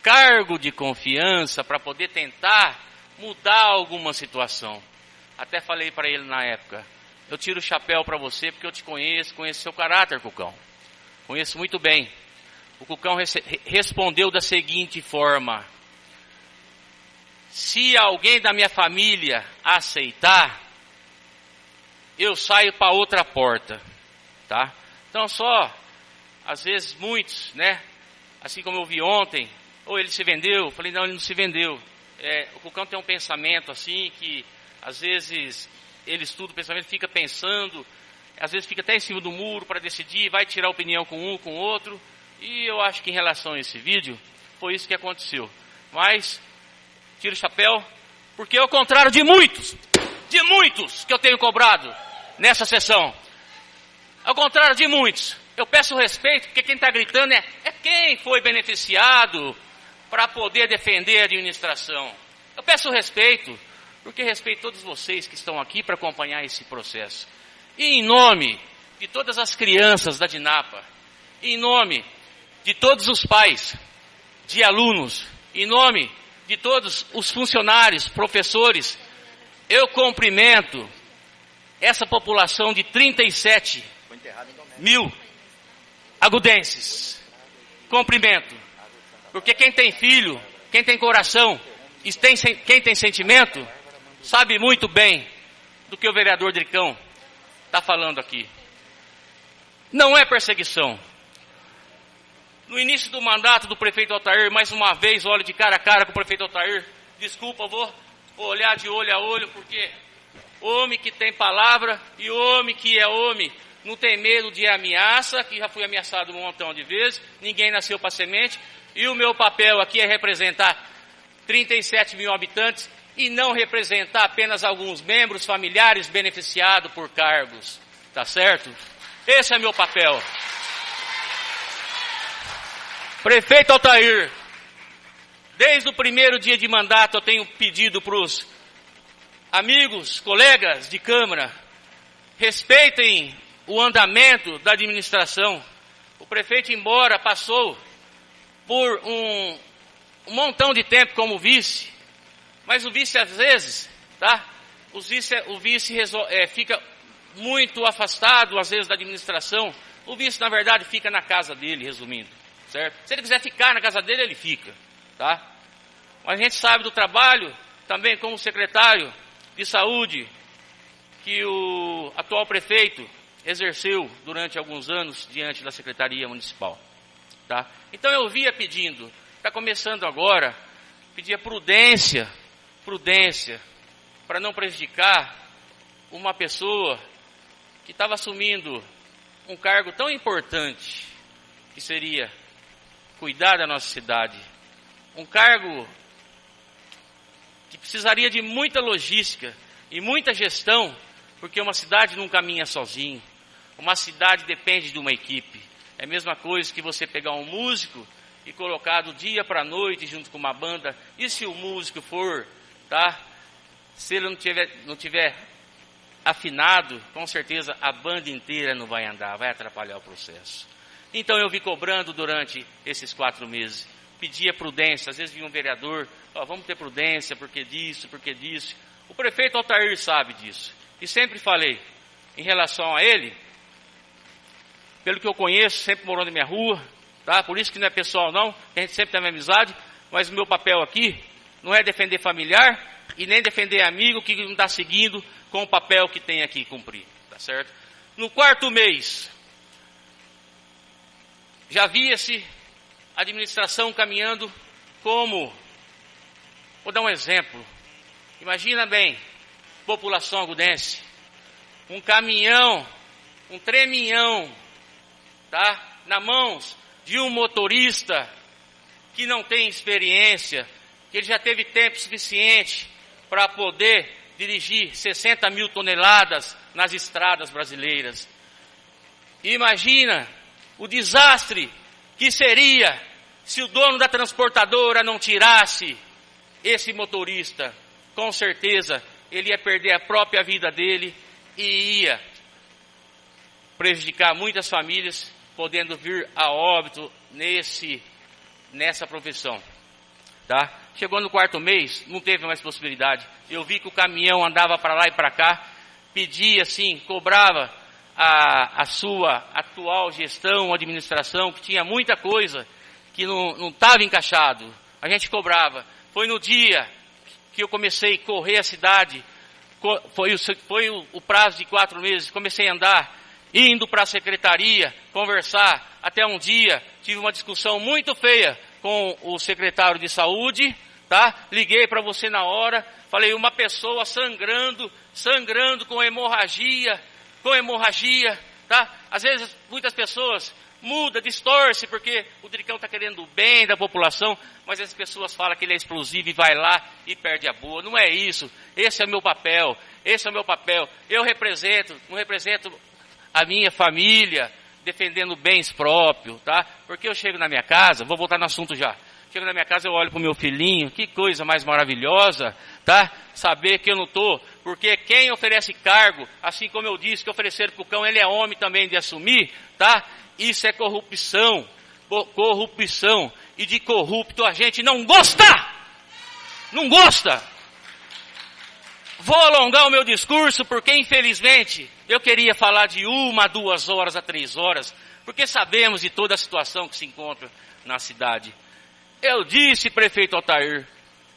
cargo de confiança para poder tentar mudar alguma situação. Até falei para ele na época, eu tiro o chapéu para você porque eu te conheço seu caráter, Cucão. Conheço muito bem. O Cucão respondeu da seguinte forma: se alguém da minha família aceitar, eu saio para outra porta, tá? Então só, às vezes muitos, né? Assim como eu vi ontem, ou ele se vendeu, eu falei, não, ele não se vendeu. O Cucão tem um pensamento assim, que às vezes ele estuda o pensamento, fica pensando, às vezes fica até em cima do muro para decidir, vai tirar opinião com um, com o outro, e eu acho que em relação a esse vídeo, foi isso que aconteceu. Mas, tiro o chapéu, porque ao contrário de muitos que eu tenho cobrado nessa sessão, ao contrário de muitos, eu peço respeito, porque quem está gritando é quem foi beneficiado para poder defender a administração. Eu peço respeito, porque respeito todos vocês que estão aqui para acompanhar esse processo. E em nome de todas as crianças da DINAPA, em nome de todos os pais, de alunos, em nome de todos os funcionários, professores, eu cumprimento essa população de 37 mil agudenses. Cumprimento. Porque quem tem filho, quem tem coração, e quem tem sentimento, sabe muito bem do que o vereador Dricão está falando aqui. Não é perseguição. No início do mandato do prefeito Altair, mais uma vez, olho de cara a cara com o prefeito Altair. Desculpa, vou olhar de olho a olho, porque homem que tem palavra e homem que é homem não tem medo de ameaça, que já fui ameaçado um montão de vezes, ninguém nasceu para semente, e o meu papel aqui é representar 37 mil habitantes e não representar apenas alguns membros familiares beneficiados por cargos, tá certo? Esse é meu papel. Prefeito Altair, desde o primeiro dia de mandato eu tenho pedido para os amigos, colegas de Câmara, respeitem o andamento da administração. O prefeito, embora passou por um montão de tempo como vice, mas o vice às vezes, tá? O vice fica muito afastado às vezes da administração. O vice, na verdade, fica na casa dele, resumindo, certo? Se ele quiser ficar na casa dele, ele fica, tá? Mas a gente sabe do trabalho, também como secretário de saúde, que o atual prefeito exerceu durante alguns anos diante da Secretaria Municipal, tá? Então eu via pedindo, está começando agora, pedia prudência, para não prejudicar uma pessoa que estava assumindo um cargo tão importante, que seria cuidar da nossa cidade, um cargo que precisaria de muita logística e muita gestão, porque uma cidade não caminha sozinho, uma cidade depende de uma equipe. É a mesma coisa que você pegar um músico e colocar do dia para a noite junto com uma banda, e se o músico for, tá? Se ele não tiver afinado, com certeza a banda inteira não vai andar, vai atrapalhar o processo. Então eu vi cobrando durante esses 4 meses, pedia prudência, às vezes vinha um vereador, vamos ter prudência, porque disso. O prefeito Altair sabe disso, e sempre falei, em relação a ele, pelo que eu conheço, sempre morou na minha rua, tá? Por isso que não é pessoal não, a gente sempre tem amizade, mas o meu papel aqui não é defender familiar e nem defender amigo que não está seguindo com o papel que tem aqui cumprir, tá certo? No 4º mês, já via-se a administração caminhando como, vou dar um exemplo, imagina bem, população agudense, um caminhão, um treminhão, tá? Na mãos de um motorista que não tem experiência, que ele já teve tempo suficiente para poder dirigir 60 mil toneladas nas estradas brasileiras. Imagina o desastre que seria se o dono da transportadora não tirasse esse motorista. Com certeza ele ia perder a própria vida dele e ia prejudicar muitas famílias, podendo vir a óbito nessa profissão, tá? Chegou no 4º mês, não teve mais possibilidade. Eu vi que o caminhão andava para lá e para cá, pedia assim, cobrava a sua atual gestão, administração, que tinha muita coisa que não estava encaixado. A gente cobrava. Foi no dia que eu comecei a correr a cidade, foi o prazo de 4 meses, comecei a andar, indo para a secretaria, conversar, até um dia tive uma discussão muito feia com o secretário de saúde, tá? Liguei para você na hora, falei, uma pessoa sangrando com hemorragia, tá? Às vezes muitas pessoas muda, distorce, porque o Dricão está querendo o bem da população, mas as pessoas falam que ele é explosivo e vai lá e perde a boa. Não é isso, esse é o meu papel, eu não represento a minha família defendendo bens próprios, tá? Porque eu chego na minha casa, vou voltar no assunto já, chego na minha casa, eu olho para o meu filhinho, que coisa mais maravilhosa, tá? Saber que eu não estou, porque quem oferece cargo, assim como eu disse que ofereceram para o cão, ele é homem também de assumir, tá? Isso é corrupção, e de corrupto a gente não gosta, Vou alongar o meu discurso, porque infelizmente eu queria falar de 1 a 2 horas a 3 horas, porque sabemos de toda a situação que se encontra na cidade. Eu disse, prefeito Altair,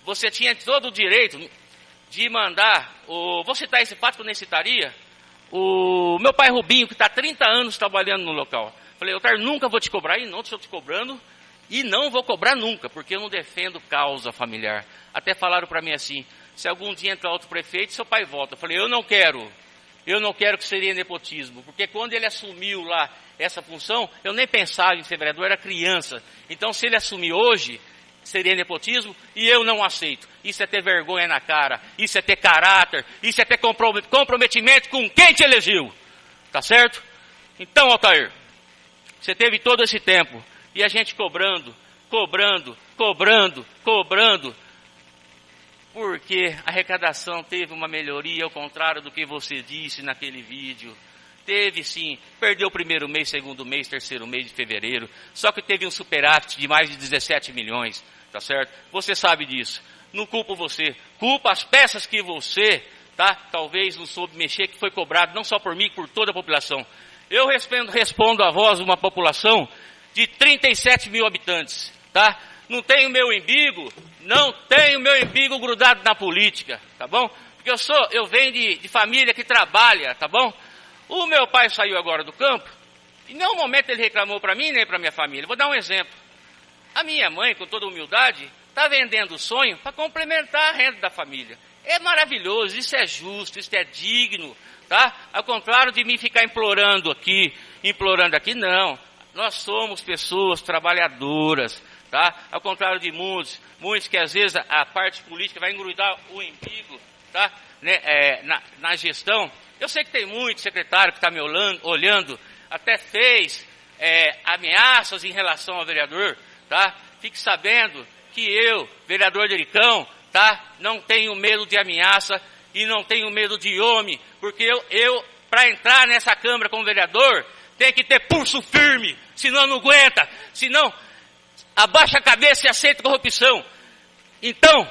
você tinha todo o direito de mandar, vou citar esse fato que eu nem citaria, o meu pai Rubinho, que está há 30 anos trabalhando no local. Falei, Altair, nunca vou te cobrar, e não estou te cobrando, e não vou cobrar nunca, porque eu não defendo causa familiar. Até falaram para mim assim, se algum dia entrar outro prefeito, seu pai volta. Eu falei, eu não quero que seria nepotismo, porque quando ele assumiu lá essa função, eu nem pensava em ser vereador, era criança. Então, se ele assumir hoje, seria nepotismo, e eu não aceito. Isso é ter vergonha na cara, isso é ter caráter, isso é ter comprometimento com quem te elegeu. Tá certo? Então, Altair, você teve todo esse tempo, e a gente cobrando. porque a arrecadação teve uma melhoria, ao contrário do que você disse naquele vídeo. Teve sim, perdeu o primeiro mês, segundo mês, terceiro mês de fevereiro, só que teve um superávit de mais de 17 milhões, tá certo? Você sabe disso. Não culpo você, culpa as peças que você, tá? Talvez não soube mexer, que foi cobrado não só por mim, por toda a população. Eu respondo a voz de uma população de 37 mil habitantes, tá? Não tenho meu umbigo grudado na política, tá bom? Porque eu venho de família que trabalha, tá bom? O meu pai saiu agora do campo, e em nenhum momento ele reclamou para mim, nem para minha família. Vou dar um exemplo. A minha mãe, com toda humildade, está vendendo o sonho para complementar a renda da família. É maravilhoso, isso é justo, isso é digno, tá? Ao contrário de mim ficar implorando aqui, não. Nós somos pessoas trabalhadoras, tá? Ao contrário de muitos que às vezes a parte política vai engrudar o umbigo, tá? Né? Na gestão. Eu sei que tem muito secretário que está me olhando, até fez ameaças em relação ao vereador, tá? Fique sabendo que eu, vereador Dericão, tá? Não tenho medo de ameaça e não tenho medo de homem, porque eu para entrar nessa Câmara como vereador, tem que ter pulso firme, senão não aguenta, senão abaixa a cabeça e aceita corrupção. Então,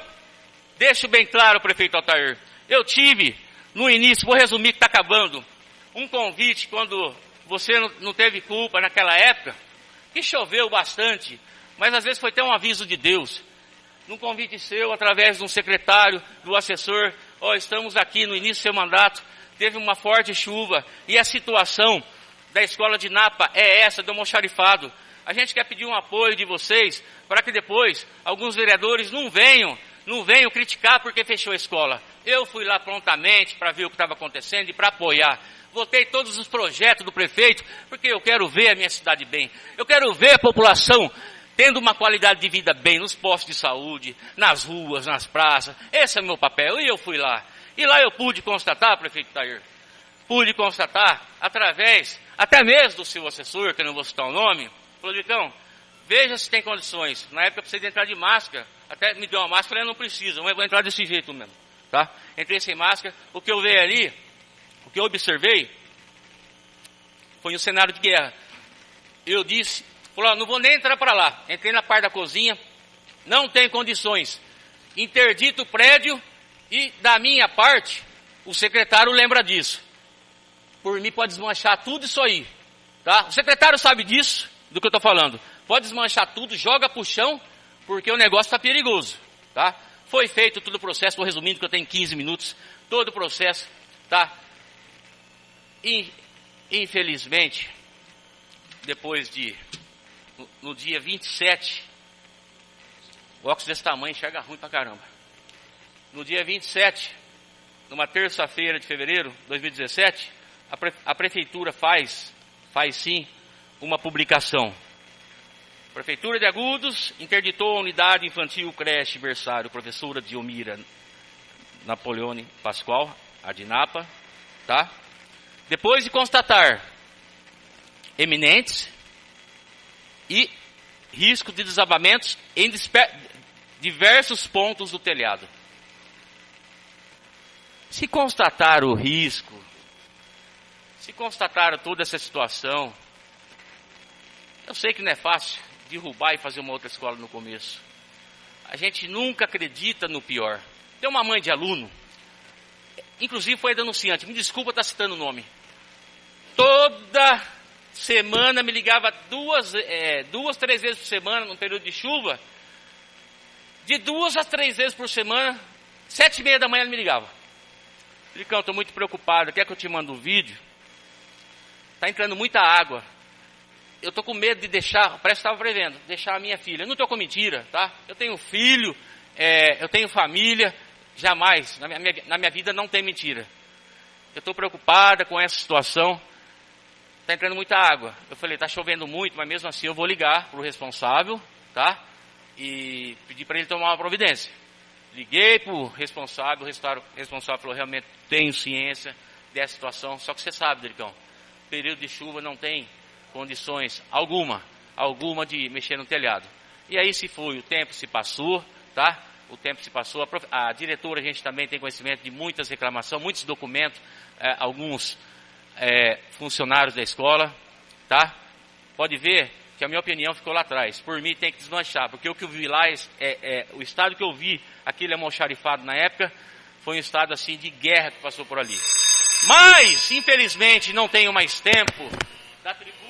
deixo bem claro, prefeito Altair, eu tive, no início, vou resumir que está acabando, um convite quando você não teve culpa naquela época, que choveu bastante, mas às vezes foi até um aviso de Deus, num convite seu, através de um secretário, do assessor, estamos aqui no início do seu mandato, teve uma forte chuva, e a situação da escola de Napa é essa, do almoxarifado. A gente quer pedir um apoio de vocês, para que depois alguns vereadores não venham criticar porque fechou a escola. Eu fui lá prontamente para ver o que estava acontecendo e para apoiar. Votei todos os projetos do prefeito, porque eu quero ver a minha cidade bem. Eu quero ver a população tendo uma qualidade de vida bem, nos postos de saúde, nas ruas, nas praças. Esse é o meu papel, e eu fui lá. E lá eu pude constatar, prefeito Altair, através, até mesmo do seu assessor, que eu não vou citar o nome, falou, Vicão, veja se tem condições. Na época eu precisei entrar de máscara, até me deu uma máscara, eu não preciso, mas vou entrar desse jeito mesmo, tá? Entrei sem máscara, o que eu vi ali, o que eu observei, foi um cenário de guerra. Eu disse, não vou nem entrar para lá. Entrei na parte da cozinha, não tem condições. Interdito o prédio e da minha parte, o secretário lembra disso. Por mim pode desmanchar tudo isso aí, tá? O secretário sabe disso, do que eu estou falando. Pode desmanchar tudo, joga pro chão, porque o negócio está perigoso, tá? Foi feito todo o processo, vou resumindo que eu tenho 15 minutos, todo o processo, tá? Infelizmente, depois no dia 27, o óculos desse tamanho enxerga ruim pra caramba. No dia 27, numa terça-feira de fevereiro de 2017, a prefeitura faz sim uma publicação. Prefeitura de Agudos interditou a unidade infantil creche berçário professora Diomira Napoleone Pascoal, a de Napa, tá? Depois de constatar eminentes e risco de desabamentos em diversos pontos do telhado. Se constatar o risco, se constatar toda essa situação, eu sei que não é fácil derrubar e fazer uma outra escola no começo. A gente nunca acredita no pior. Tem uma mãe de aluno, inclusive foi denunciante, me desculpa estar citando o nome. Toda semana me ligava duas, 3 vezes por semana, num período de chuva. De 2 a 3 vezes por semana, 7h30 da manhã ele me ligava. Licão, estou muito preocupado, quer que eu te mande um vídeo? Está entrando muita água. Eu estou com medo de deixar, parece que estava prevendo, deixar a minha filha. Eu não estou com mentira, tá? Eu tenho filho, eu tenho família, jamais, na minha vida não tem mentira. Eu estou preocupada com essa situação, está entrando muita água. Eu falei, está chovendo muito, mas mesmo assim eu vou ligar para o responsável, tá? E pedir para ele tomar uma providência. Liguei para o responsável, o responsável falou, realmente tenho ciência dessa situação, só que você sabe, Delicão, período de chuva não tem condições alguma de mexer no telhado. E aí se foi, o tempo se passou, tá? o tempo se passou. A diretora, a gente também tem conhecimento de muitas reclamações, muitos documentos, alguns funcionários da escola, tá? Pode ver que a minha opinião ficou lá atrás. Por mim tem que desmanchar, porque o que eu vi lá, o estado que eu vi, aquele almoxarifado na época, foi um estado assim de guerra que passou por ali. Mas, infelizmente, não tenho mais tempo da tribuna.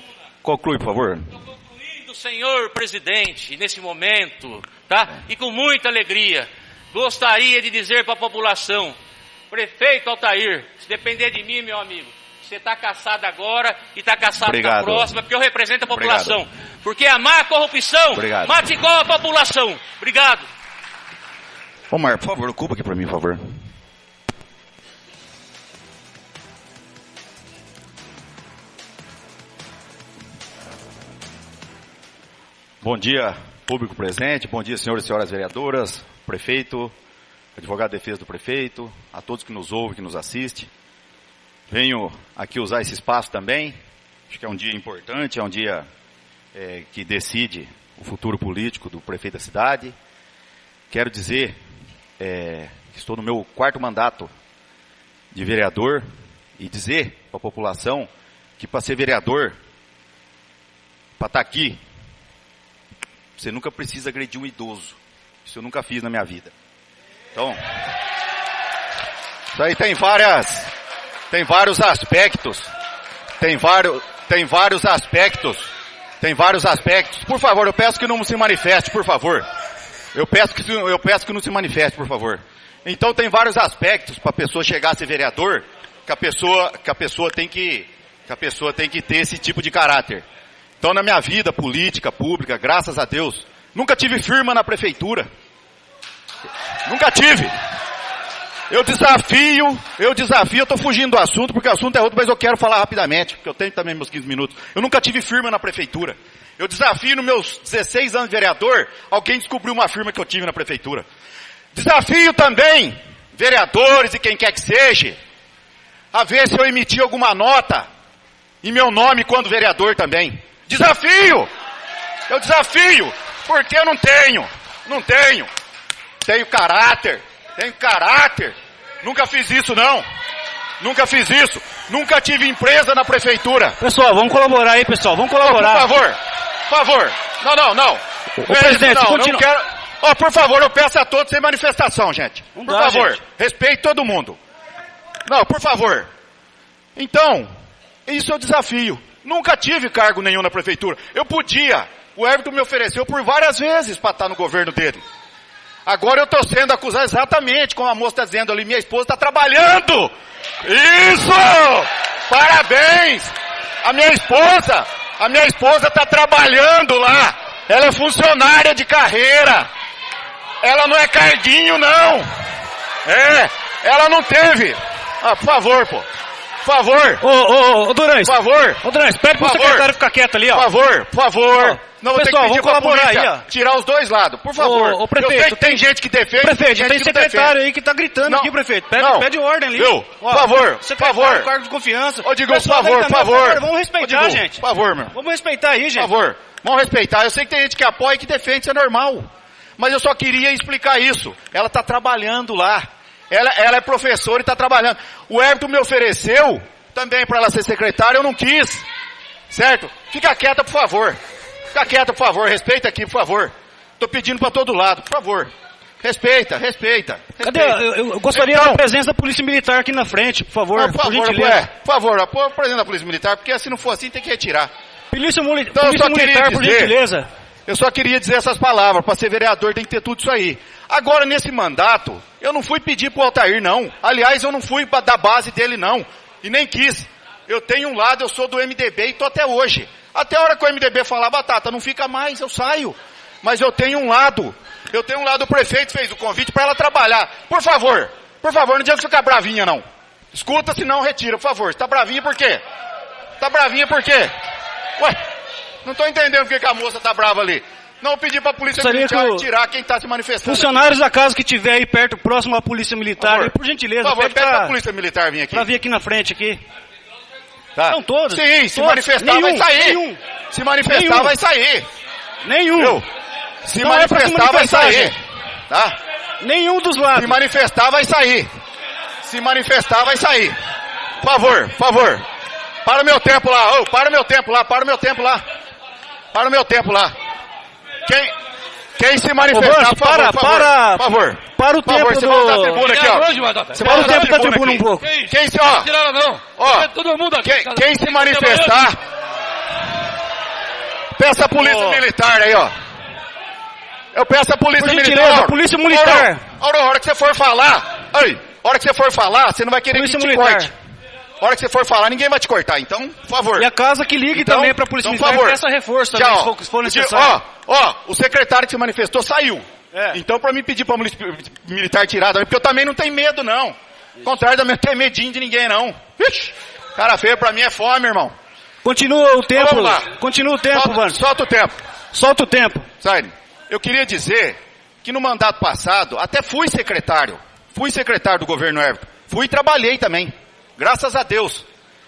Conclui, por favor. Estou concluindo, senhor presidente, nesse momento, tá? E com muita alegria, gostaria de dizer para a população, prefeito Altair, se depender de mim, meu amigo, você está caçado agora e está caçado na próxima, porque eu represento a população. Obrigado. Porque amar a corrupção mata igual a população. Obrigado. Ô Mar, por favor, ocupa aqui para mim, por favor. Bom dia, público presente, bom dia, senhores e senhoras vereadoras, prefeito, advogado de defesa do prefeito, a todos que nos ouvem, que nos assistem. Venho aqui usar esse espaço também, acho que é um dia importante, é um dia que decide o futuro político do prefeito da cidade. Quero dizer que estou no meu 4º mandato de vereador e dizer para a população que para ser vereador, para estar aqui, você nunca precisa agredir um idoso. Isso eu nunca fiz na minha vida. Então, isso aí tem vários aspectos. Tem vários aspectos. Por favor, eu peço que não se manifeste, por favor. Eu peço que não se manifeste, por favor. Então tem vários aspectos para a pessoa chegar a ser vereador, que a pessoa tem que ter esse tipo de caráter. Então, na minha vida política, pública, graças a Deus, nunca tive firma na prefeitura. Nunca tive. Eu estou fugindo do assunto, porque o assunto é outro, mas eu quero falar rapidamente, porque eu tenho também meus 15 minutos. Eu nunca tive firma na prefeitura. Eu desafio, nos meus 16 anos de vereador, alguém descobriu uma firma que eu tive na prefeitura. Desafio também, vereadores e quem quer que seja, a ver se eu emiti alguma nota em meu nome quando vereador também. Desafio! Eu desafio, porque eu não tenho. Tenho caráter. Nunca fiz isso não. Nunca tive empresa na prefeitura. Pessoal, vamos colaborar aí, pessoal. Vamos colaborar. Por favor. Não. O presidente, não quero. Por favor, eu peço a todos sem manifestação, gente. Por favor, gente. Respeite todo mundo. Não, por favor. Então, isso é o desafio. Nunca tive cargo nenhum na prefeitura. Eu podia. O Everton me ofereceu por várias vezes para estar no governo dele. Agora eu estou sendo acusado exatamente como a moça está dizendo ali. Minha esposa está trabalhando. Isso! Parabéns! A minha esposa está trabalhando lá. Ela é funcionária de carreira. Ela não é cardinho, não. Ela não teve. Por favor, pô. Por favor. Ô, Durães. Por favor. Ô, Durães, pede pro secretário ficar quieto ali, ó. Por favor. Não, pessoal, vamos colaborar aí, ó. Tirar os dois lados, por favor. Ô, prefeito, eu sei que tem gente que defende. Prefeito, tem secretário aí que tá gritando aqui, prefeito. Pede ordem ali. Por favor, cargo de confiança. Ô, Digão, por favor. Vamos respeitar, gente. Por favor, meu. Vamos respeitar aí, gente. Por favor, vamos respeitar. Eu sei que tem gente que apoia e que defende, isso é normal. Mas eu só queria explicar isso. Ela tá trabalhando lá. Ela é professora e tá trabalhando. O Everton me ofereceu também para ela ser secretária, eu não quis. Certo? Fica quieta, por favor. Respeita aqui, por favor. Tô pedindo para todo lado, por favor. Respeita. Cadê? Eu gostaria da presença da Polícia Militar aqui na frente, por favor. Por gentileza. Por favor, a presença da Polícia Militar, porque se não for assim tem que retirar. Polícia Militar, por gentileza. Eu só queria dizer essas palavras. Para ser vereador tem que ter tudo isso aí. Agora, nesse mandato, eu não fui pedir pro Altair, não. Aliás, eu não fui da base dele, não. E nem quis. Eu tenho um lado, eu sou do MDB e tô até hoje. Até a hora que o MDB falar, Batata, não fica mais, eu saio. Mas eu tenho um lado. O prefeito fez o convite para ela trabalhar. Por favor, não adianta ficar bravinha, não. Escuta, senão retira, por favor. Você tá bravinha por quê? Ué, não tô entendendo por que a moça tá brava ali. Não, pedir pra Polícia Militar tirar quem tá se manifestando. Funcionários da casa que tiver aí perto, próximo à Polícia Militar, por gentileza. Por favor, pede pra Polícia Militar vir aqui. Pra vir aqui na frente, aqui. Tá. São todos? Sim, se manifestar vai sair. Se manifestar vai sair. Nenhum. Se manifestar vai sair. Tá? Nenhum dos lados. Se manifestar, vai sair. Se manifestar, vai sair. Por favor, por favor. Para o meu tempo lá. Oh, para o meu tempo lá. Para o meu tempo lá. Para o meu tempo lá. Quem se manifestar, por favor, por favor. Para o tempo você vai usar a tribuna aqui, ó. Você para o tempo da tribuna um pouco. Quem se, ó. Ó, todo mundo aqui. Quem se manifestar, peça a polícia militar aí, ó. Eu peço a polícia Por militar. gentileza, polícia militar. A hora que você for falar, a hora que você for falar, você não vai querer Polícia que te militar. corte. A hora que você for falar, ninguém vai te cortar. Então, por favor. E a casa que ligue Então, também para a polícia então, militar, por favor. peça reforço Já, também, ó, se for necessário. o secretário que se manifestou saiu. Então, para mim pedir para a polícia militar tirar também, porque eu também não tenho medo, não. Ao contrário, eu não tenho medinho de ninguém, não. Ixi, cara feio pra mim é fome, irmão. Continua o tempo. Vamos lá. Continua o tempo, Vans. Solta o tempo. Solta o tempo. Sabe, eu queria dizer que no mandato passado, até fui secretário do governo Everton. Fui e trabalhei também. Graças a Deus.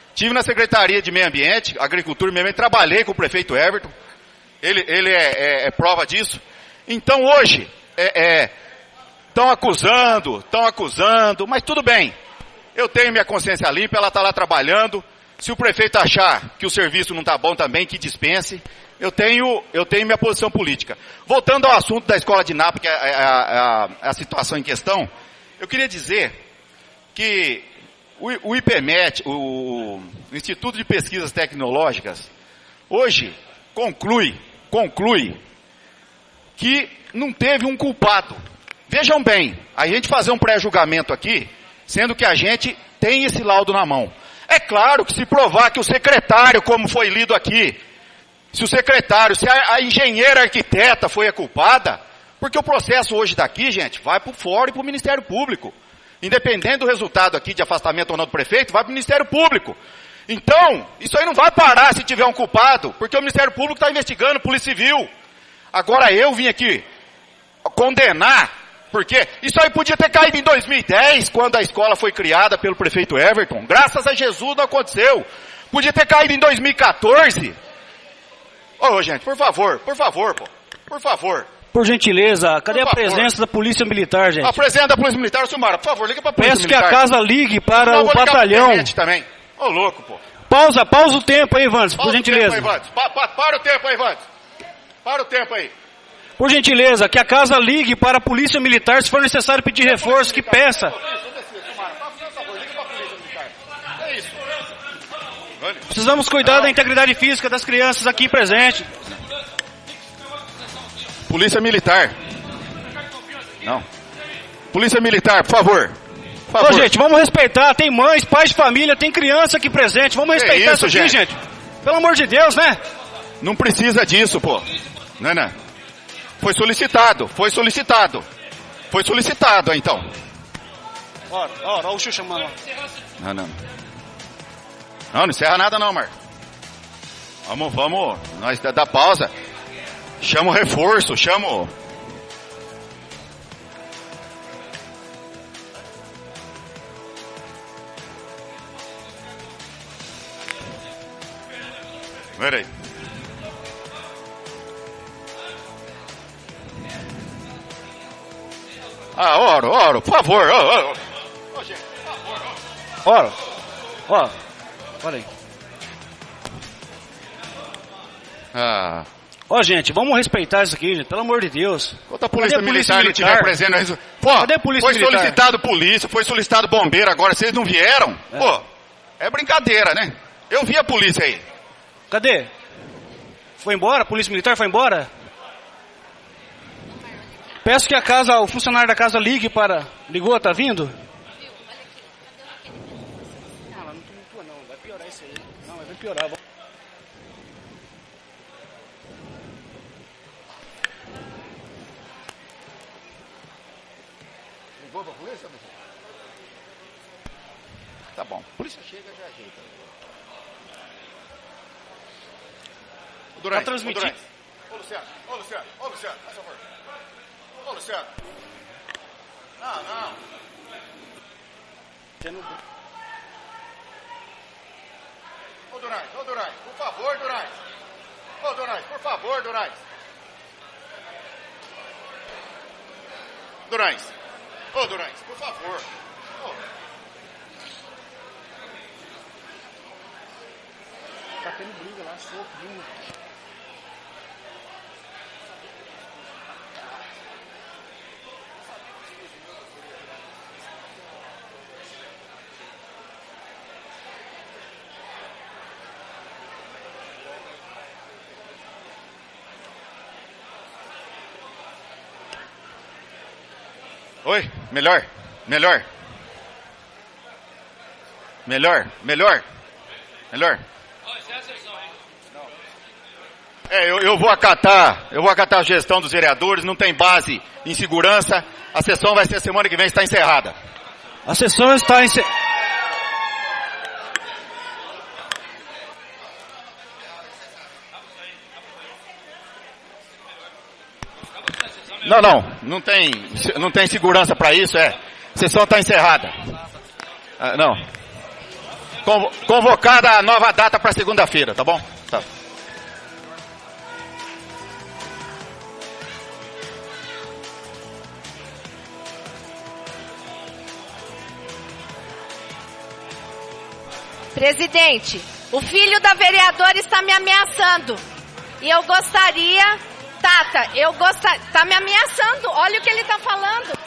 Estive na Secretaria de Meio Ambiente, Agricultura e Meio Ambiente, trabalhei com o prefeito Everton. Ele é prova disso. Então hoje, estão acusando, mas tudo bem. Eu tenho minha consciência limpa, ela está lá trabalhando. Se o prefeito achar que o serviço não está bom também, que dispense. Eu tenho minha posição política. Voltando ao assunto da escola de NAP, que é a situação em questão, eu queria dizer que o IPMET, o Instituto de Pesquisas Tecnológicas, hoje conclui que não teve um culpado. Vejam bem, a gente fazer um pré-julgamento aqui, sendo que a gente tem esse laudo na mão. É claro que se provar que o secretário, como foi lido aqui, se a engenheira arquiteta foi a culpada, porque o processo hoje daqui, gente, vai para o fórum e para o Ministério Público. Independente do resultado aqui de afastamento ou não do prefeito, vai para o Ministério Público. Então, isso aí não vai parar se tiver um culpado, porque o Ministério Público está investigando, Polícia Civil. Agora eu vim aqui condenar, porque isso aí podia ter caído em 2010, quando a escola foi criada pelo prefeito Everton. Graças a Jesus não aconteceu. Podia ter caído em 2014. Ô, gente, por favor, pô. Por favor. Por gentileza, cadê a presença da Polícia Militar, gente? A presença da Polícia Militar, Silmara, por favor, liga pra Polícia Peço Militar. que a casa ligue para Não, o vou ligar batalhão. pro tenente também. Ô, louco, pô. Pausa o tempo aí, Vans, por gentileza. Para o tempo aí, Vandes. Para o tempo aí. Por gentileza, que a casa ligue para a Polícia Militar, se for necessário pedir reforço, que peça. É isso. Precisamos cuidar da integridade física das crianças aqui presentes. Polícia Militar. Não. Polícia Militar, por favor. Ô, gente, vamos respeitar. Tem mães, pais de família, tem criança aqui presente. Vamos respeitar isso aqui, gente. Pelo amor de Deus, né? Não precisa disso, pô. Não. Foi solicitado, então. Olha o Xuxa chamando. Não encerra nada não, Marcos. Vamos, nós dá pausa. Chama o reforço, Pera aí. Oro, por favor. Ô, gente, por favor. Olha aí. Ó, gente, vamos respeitar isso aqui, gente, pelo amor de Deus. Enquanto a polícia militar não estiver presente... Pô, cadê a polícia militar? Foi solicitado polícia, foi solicitado bombeiro, agora vocês não vieram? Pô, é brincadeira, né? Eu vi a polícia aí. Cadê? Foi embora? A polícia militar foi embora? Peço que o funcionário da casa ligue para... Ligou, tá vindo? Não, vai piorar isso aí. Não, vai piorar. Ligou pra polícia? Tá bom. A polícia chega e já ajeita. Tá transmitindo. Ô, Luciano, por favor. Ô, Luciano. Não. Ô, Durães, por favor, Durães. Ô, Durães, por favor, Durães. Durães, Ô, Durães, por favor. Tá tendo briga lá, soco, viu? Oi, melhor. Eu vou acatar a gestão dos vereadores, não tem base em segurança. A sessão vai ser semana que vem, está encerrada. A sessão está encerrada. Não tem segurança para isso, A sessão está encerrada. Não. Convocada a nova data para segunda-feira, tá bom? Tá. Presidente, o filho da vereadora está me ameaçando. E eu gostaria... Tata, tá me ameaçando. Olha o que ele está falando.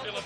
Pela